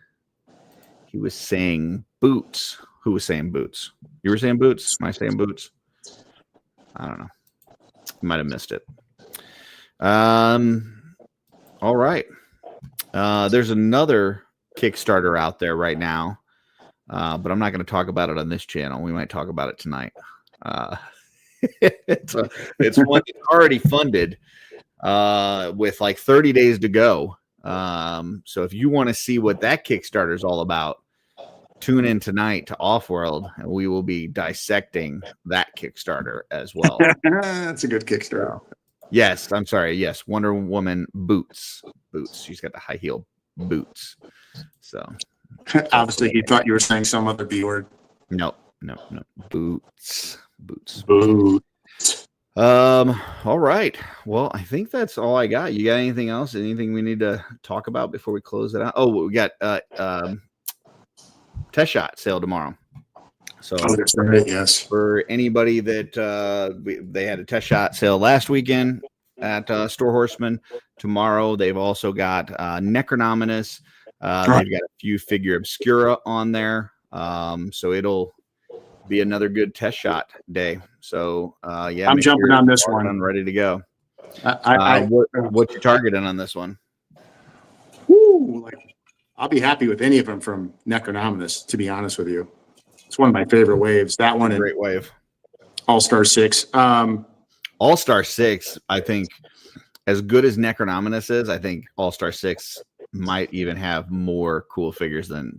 He was saying boots. Who was saying boots? You were saying boots? Am I saying boots? I don't know. Might have missed it. All right. There's another Kickstarter out there right now, but I'm not going to talk about it on this channel. We might talk about it tonight. It's one that's already funded with like 30 days to go. So if you want to see what that Kickstarter is all about, tune in tonight to Off-World, and we will be dissecting that Kickstarter as well. That's a good Kickstarter. Yes, I'm sorry. Yes, Wonder Woman boots. She's got the high heel boots. So obviously, he thought you were saying some other B word. No. Boots. All right. Well, I think that's all I got. You got anything else? Anything we need to talk about before we close it out? Oh, we got test shot sale tomorrow. So that's right, yes. For anybody that they had a test shot sale last weekend at Store Horseman. Tomorrow they've also got Necronominus. They've got a few Figure Obscura on there. So it'll be another good test shot day. So yeah, I'm jumping on this one. I'm ready to go. What's your targeting on this one? I'll be happy with any of them from Necronominus, to be honest with you. It's one of my favorite waves. That one, great wave. All-Star 6. All-Star 6, I think, as good as Necronominus is, I think All-Star 6 might even have more cool figures than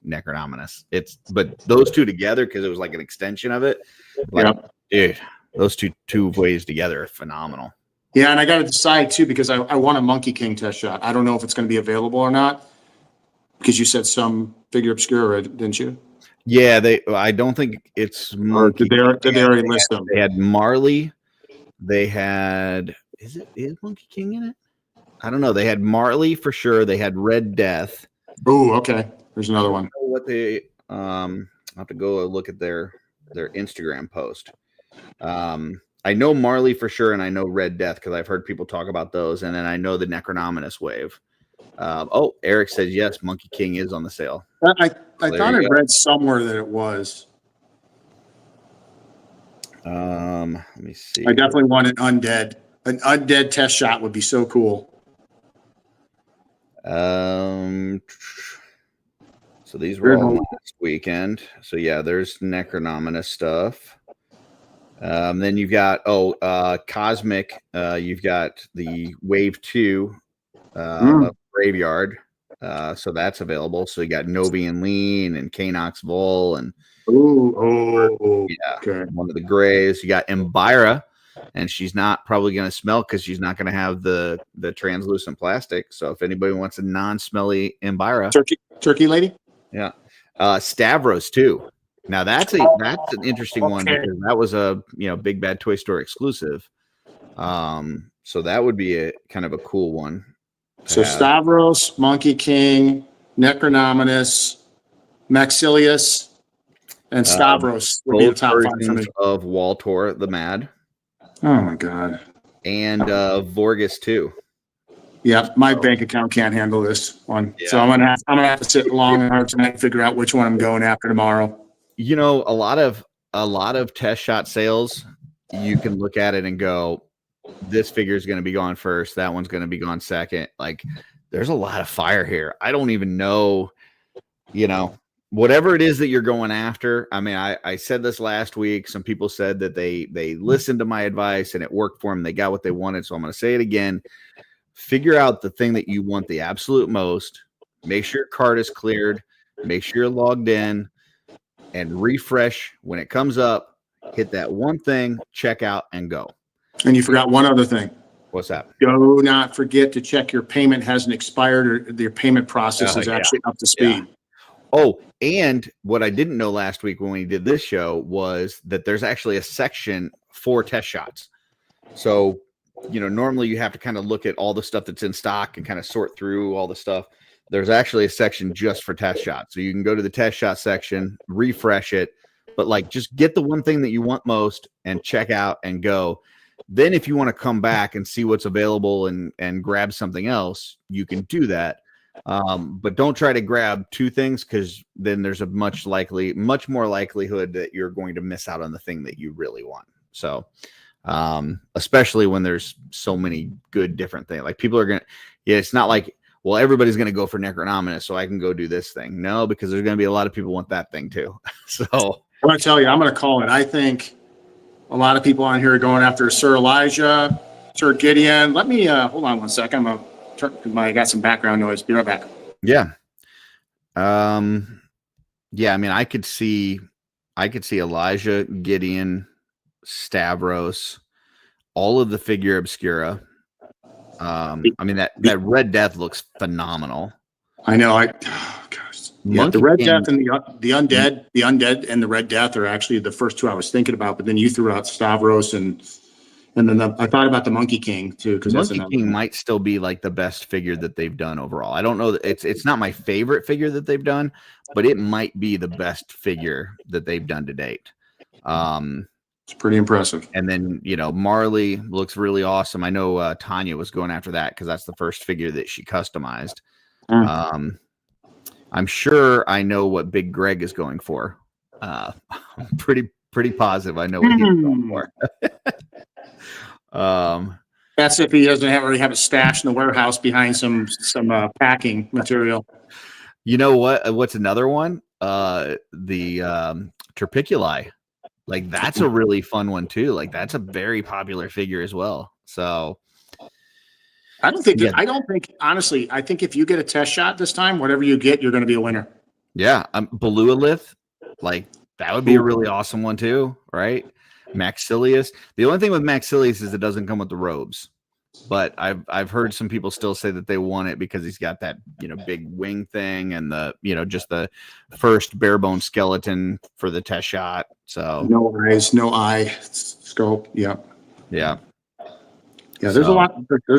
Necronominus. But those two together, because it was like an extension of it. Dude, those two waves together are phenomenal. Yeah, and I got to decide too, because I want a Monkey King test shot. I don't know if it's going to be available or not, because you said some Figure Obscura, didn't you? Yeah, I don't think it's. Did they already list them? They had Marley. They had is Monkey King in it? I don't know. They had Marley for sure. They had Red Death. Oh, okay. There's another one. What they I'll have to go look at their Instagram post. I know Marley for sure, and I know Red Death because I've heard people talk about those, and then I know the Necronominus wave. Eric says yes, Monkey King is on the sale. I thought I read somewhere that it was. Let me see. I definitely want an undead. An undead test shot would be so cool. So these were all last weekend. So yeah, there's Necronominus stuff. Then you've got Cosmic. You've got the Wave 2 of Graveyard. So that's available. So you got Novian Lean and Canox Vol and okay. One of the grays. You got Embira, and she's not probably going to smell because she's not going to have the translucent plastic. So if anybody wants a non-smelly Embira, turkey lady, yeah. Stavros too. Now that's an interesting one because that was a Big Bad Toy Store exclusive. So that would be a kind of a cool one. So Stavros, Monkey King, Necronominus, Maxilius, and Stavros would be the top 5 for me. Of Waltor the Mad. Oh my god. And Vorgus too. Yeah, my bank account can't handle this one. Yeah. So I'm gonna have to sit long and hard tonight and figure out which one I'm going after tomorrow. A lot of test shot sales, you can look at it and go, this figure is going to be gone first. That one's going to be gone second. Like, there's a lot of fire here. I don't even know, whatever it is that you're going after. I mean, I said this last week. Some people said that they listened to my advice and it worked for them. They got what they wanted. So I'm going to say it again. Figure out the thing that you want the absolute most. Make sure your card is cleared. Make sure you're logged in and refresh when it comes up. Hit that one thing, check out, and go. And you forgot one other thing. What's that? Do not forget to check your payment hasn't expired or your payment process is actually up to speed. Yeah. Oh, and what I didn't know last week when we did this show was that there's actually a section for test shots. So, normally you have to kind of look at all the stuff that's in stock and kind of sort through all the stuff. There's actually a section just for test shots. So you can go to the test shot section, refresh it, but just get the one thing that you want most and check out and go. Then if you want to come back and see what's available and grab something else, you can do that. But don't try to grab two things, because then there's a much more likelihood that you're going to miss out on the thing that you really want. So, especially when there's so many good different things, like people are going to, it's not like, well, everybody's going to go for Necronominus, so I can go do this thing. No, because there's going to be a lot of people want that thing too. So I'm going to tell you, I'm going to call it. I think a lot of people on here are going after Sir Elijah, Sir Gideon. Let me, hold on one second. I got some background noise. Be right back. Yeah. I mean, I could see Elijah, Gideon, Stavros, all of the figure obscura. I mean, that Red Death looks phenomenal. I know. The Red Death and the Undead and the Red Death are actually the first two I was thinking about, but then you threw out Stavros and then I thought about the Monkey King too, because Monkey King might still be like the best figure that they've done overall. I don't know. It's not my favorite figure that they've done, but it might be the best figure that they've done to date. It's pretty impressive. And then, Marley looks really awesome. I know Tanya was going after that because that's the first figure that she customized. I'm sure I know what Big Greg is going for. I'm pretty positive I know what he's going for. That's if he doesn't already have a stash in the warehouse behind some packing material. You know what? What's another one? The Terpiculi. Like, that's a really fun one too. Like, that's a very popular figure as well. So I don't think honestly, I think if you get a test shot this time, whatever you get, you're going to be a winner. Yeah. Belualith, like, that would be a really awesome one too, right? Maxilius. The only thing with Maxilius is it doesn't come with the robes, but I've heard some people still say that they want it because he's got that, big wing thing and the, just the first bare bone skeleton for the test shot. So no eyes, no eye scope. Yeah. Yeah. Yeah. There's a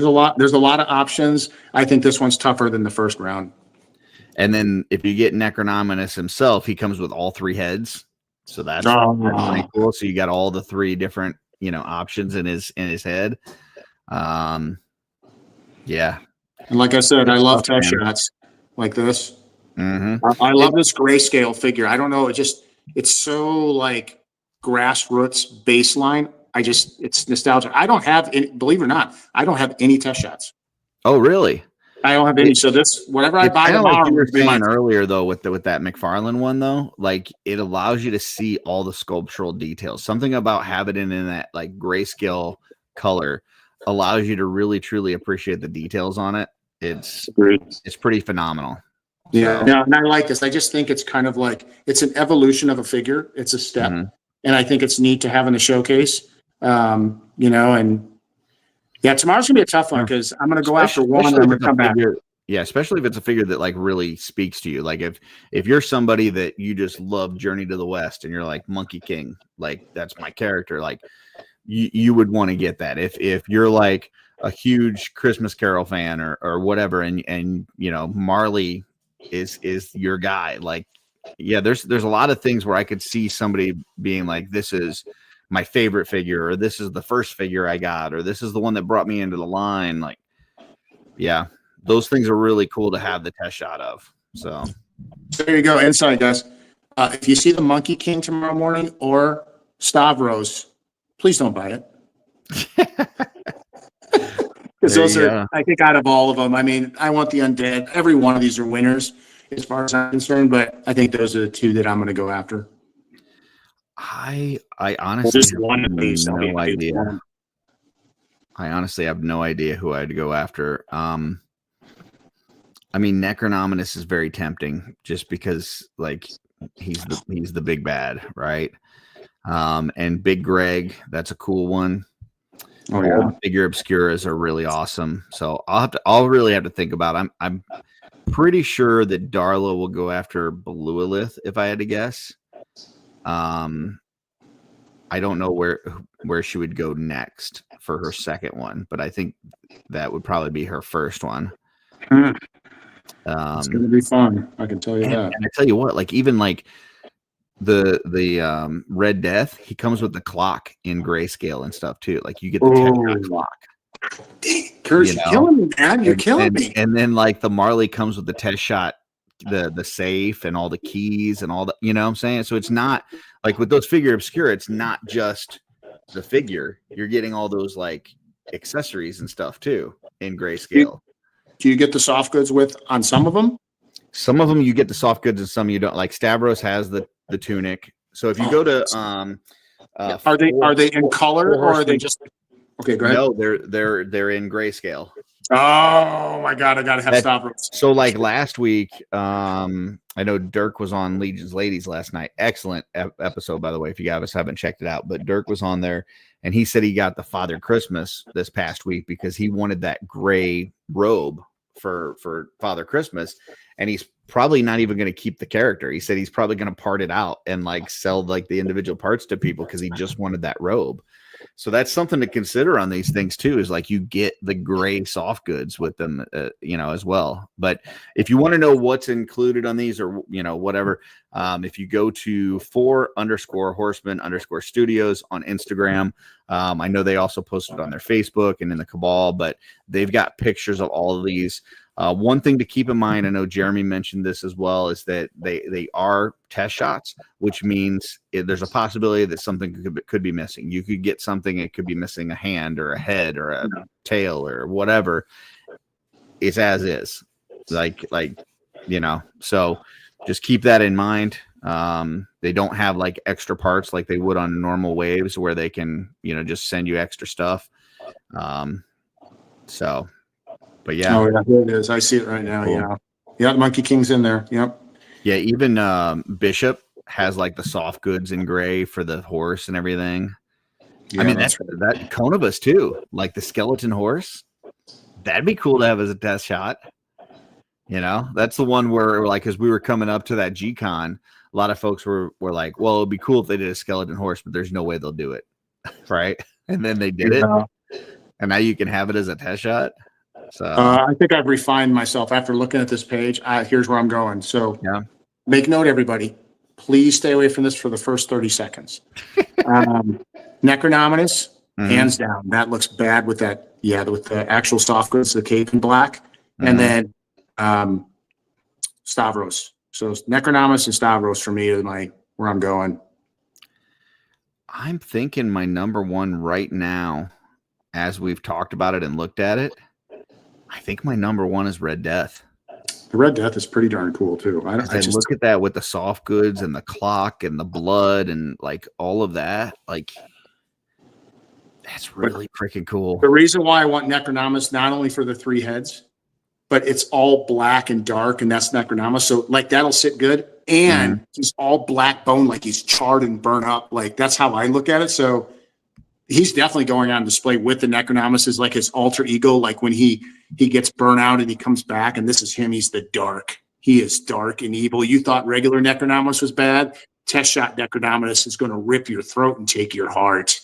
lot of options. I think this one's tougher than the first round. And then if you get Necronominus himself, he comes with all three heads. So that's pretty cool. So you got all the three different, options in his head. Yeah. And like I said, I love test shots like this. Mm-hmm. I love this grayscale figure. I don't know. It's so like grassroots baseline. It's nostalgic. I don't have any, believe it or not, I don't have any test shots. Oh, really? I don't have any. So this, whatever I buy tomorrow, like you were saying earlier though, with that McFarlane one though, like it allows you to see all the sculptural details. Something about having it in that like grayscale color allows you to really truly appreciate the details on it. It's pretty phenomenal. Yeah. Yeah. And I like this. I just think it's kind of like, it's an evolution of a figure. It's a step. Mm-hmm. And I think it's neat to have in the showcase. And yeah, tomorrow's gonna be a tough one because I'm gonna go after one and I'm gonna come back. Yeah, especially if it's a figure that like really speaks to you. Like if you're somebody that you just love Journey to the West and you're like Monkey King, like that's my character, like you would want to get that. If you're like a huge Christmas Carol fan or whatever, and Marley is your guy, like yeah, there's a lot of things where I could see somebody being like, this is my favorite figure, or this is the first figure I got, or this is the one that brought me into the line. Like, yeah, those things are really cool to have the test shot of. So there you go. Insight, guys. If you see the Monkey King tomorrow morning or Stavros, please don't buy it. Because those are, I think out of all of them, I mean, I want the Undead. Every one of these are winners. as far as I'm concerned, but I think those are the two that I'm going to go after. I honestly Just have one of these. no idea. I honestly have no idea who I'd go after. I mean, Necronominus is very tempting just because like he's the big bad, right? And Big Greg, that's a cool one. Oh yeah. All the figure obscuras are really awesome. So I'll really have to think about it. I'm pretty sure that Darla will go after Belualith if I had to guess. I don't know where she would go next for her second one, but I think that would probably be her first one. It's going to be fun. I can tell you that. And I tell you what, like even like the Red Death, he comes with the clock in grayscale and stuff too. Like you get the Tetra clock. Curse, you're killing me, man. You're killing me. And then like the Marley comes with the test shot, the safe and all the keys and all that, you know what I'm saying? So it's not like with those figure obscura, it's not just the figure. You're getting all those like accessories and stuff too in grayscale. Do you get the soft goods on some of them? Some of them you get the soft goods and some you don't. Like Stavros has the tunic. So if you go to are they in color or are they just okay? Go ahead. No, they're in grayscale. Oh my god, I gotta have Stavros. So like last week, I know Dirk was on Legion's Ladies last night. Excellent episode, by the way, if you guys haven't checked it out. But Dirk was on there and he said he got the Father Christmas this past week because he wanted that gray robe for Father Christmas, and he's probably not even going to keep the character. He said he's probably going to part it out and like sell like the individual parts to people because he just wanted that robe. So that's something to consider on these things too, is like you get the gray soft goods with them, as well. But if you want to know what's included on these or, whatever, if you go to _horseman_studios on Instagram, I know they also posted on their Facebook and in the Cabal, but they've got pictures of all of these. One thing to keep in mind, I know Jeremy mentioned this as well, is that they are test shots, which means there's a possibility that something could be missing. You could get something, it could be missing a hand or a head or a tail or whatever. It's as is, so just keep that in mind. They don't have like extra parts like they would on normal waves where they can, just send you extra stuff. But yeah. Oh, yeah, here it is. I see it right now. Cool. Yeah, the Monkey King's in there. Yep. Yeah, even Bishop has like the soft goods in gray for the horse and everything. Yeah, I mean, that Conobus too, like the skeleton horse. That'd be cool to have as a test shot. That's the one where like, as we were coming up to that G-Con, a lot of folks were like, well, it'd be cool if they did a skeleton horse, but there's no way they'll do it. Right. And then they did it. And now you can have it as a test shot. So I think I've refined myself after looking at this page. Here's where I'm going. So make note, everybody. Please stay away from this for the first 30 seconds. Necronominus, hands down. That looks bad with that. Yeah, with the actual soft goods, the cape in black. And then Stavros. So Necronominus and Stavros for me is where I'm going. I'm thinking my number one right now, as we've talked about it and looked at it, I think my number one is Red Death. The Red Death is pretty darn cool too. I just look at that with the soft goods and the clock and the blood and like all of that. Like that's really freaking cool. The reason why I want Necronominus, not only for the 3 heads, but it's all black and dark, and that's Necronominus. So like that'll sit good. And he's all black bone, like he's charred and burnt up. Like that's how I look at it. So he's definitely going on display with the Necronominus as like his alter ego. Like when he gets burnt out and he comes back, and this is him. He's the dark. He is dark and evil. You thought regular Necronominus was bad. Test shot Necronominus is going to rip your throat and take your heart.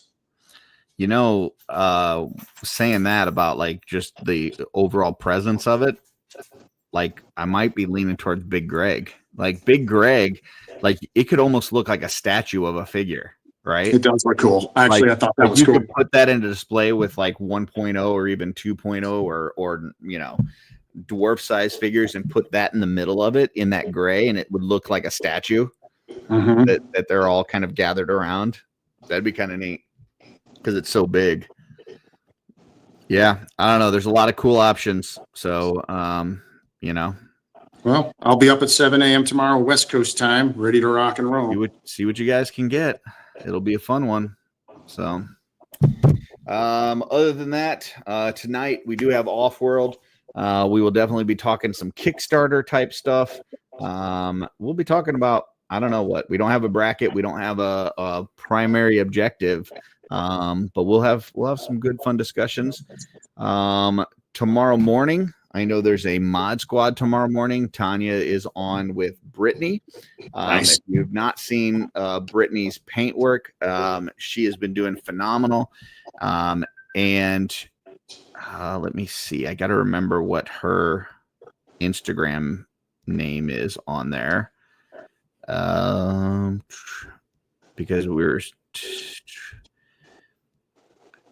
Saying that about like just the overall presence of it, like I might be leaning towards Big Greg. Like Big Greg, like it could almost look like a statue of a figure. Right. It does look cool. Actually, I thought that was cool. You could put that into display with like 1.0 or even 2.0 or dwarf size figures and put that in the middle of it in that gray, and it would look like a statue that they're all kind of gathered around. That'd be kind of neat because it's so big. Yeah, I don't know. There's a lot of cool options. So, Well, I'll be up at 7 a.m. tomorrow, West Coast time, ready to rock and roll. See what you guys can get. It'll be a fun one. So, other than that, tonight we do have Off-World. We will definitely be talking some Kickstarter type stuff. We'll be talking about, I don't know what. We don't have a bracket. We don't have a primary objective. But we'll have some good fun discussions. Tomorrow morning, I know there's a mod squad tomorrow morning. Tanya is on with Brittany. Nice. If you've not seen Brittany's paint work, she has been doing phenomenal. And let me see. I got to remember what her Instagram name is on there. Because we're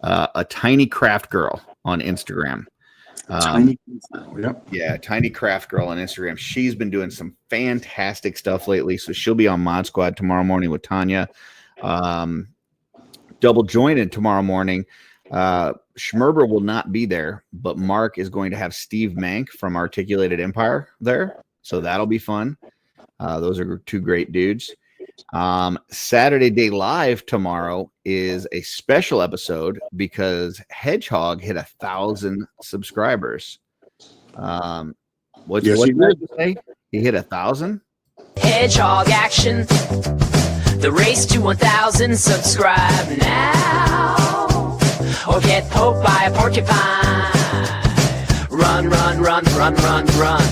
a tiny craft girl on Instagram. Yeah, tiny craft girl on Instagram. She's been doing some fantastic stuff lately, so she'll be on Mod Squad tomorrow morning with Tanya. Double jointed tomorrow morning. Schmerber will not be there, but Mark is going to have Steve Mank from Articulated Empire there, so that'll be fun. Those are two great dudes. Saturday Day Live tomorrow is a special episode because Hedgehog hit 1,000 subscribers. What did he say? He hit 1,000? Hedgehog action. The race to 1,000. Subscribe now, or get poked by a porcupine. Run, run, run, run, run, run.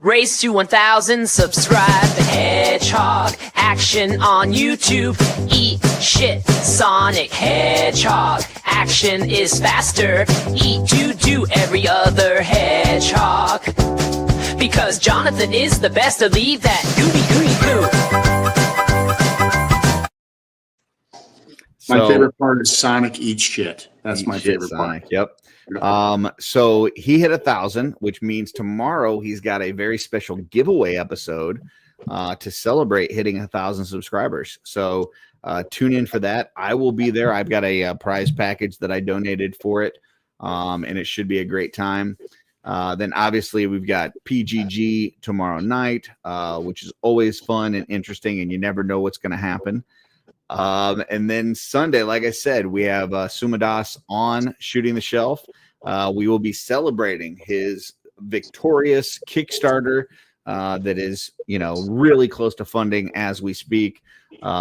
Race to 1,000, subscribe to Hedgehog Action on YouTube. Eat shit, Sonic Hedgehog Action is faster. Eat to do every other hedgehog. Because Jonathan is the best to leave that gooey poo. My favorite part is Sonic eats shit. That's my favorite Sonic. part. Yep. So he hit 1,000, which means tomorrow he's got a very special giveaway episode to celebrate hitting 1,000 subscribers. So tune in for that. I will be there. I've got a prize package that I donated for it, and it should be a great time. Then obviously we've got PGG tomorrow night, which is always fun and interesting, and you never know what's going to happen. And then Sunday, like I said, we have Sumadas on Shooting the Shelf. We will be celebrating his victorious Kickstarter that is, really close to funding as we speak.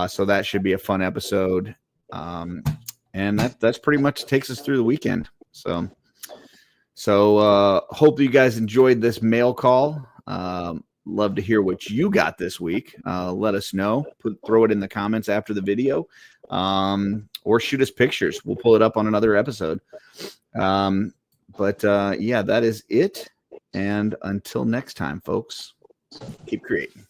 So that should be a fun episode. And that's pretty much takes us through the weekend. So hope you guys enjoyed this mail call. Love to hear what you got this week. Let us know. Throw it in the comments after the video, or shoot us pictures. We'll pull it up on another episode. But that is it. And until next time, folks, keep creating.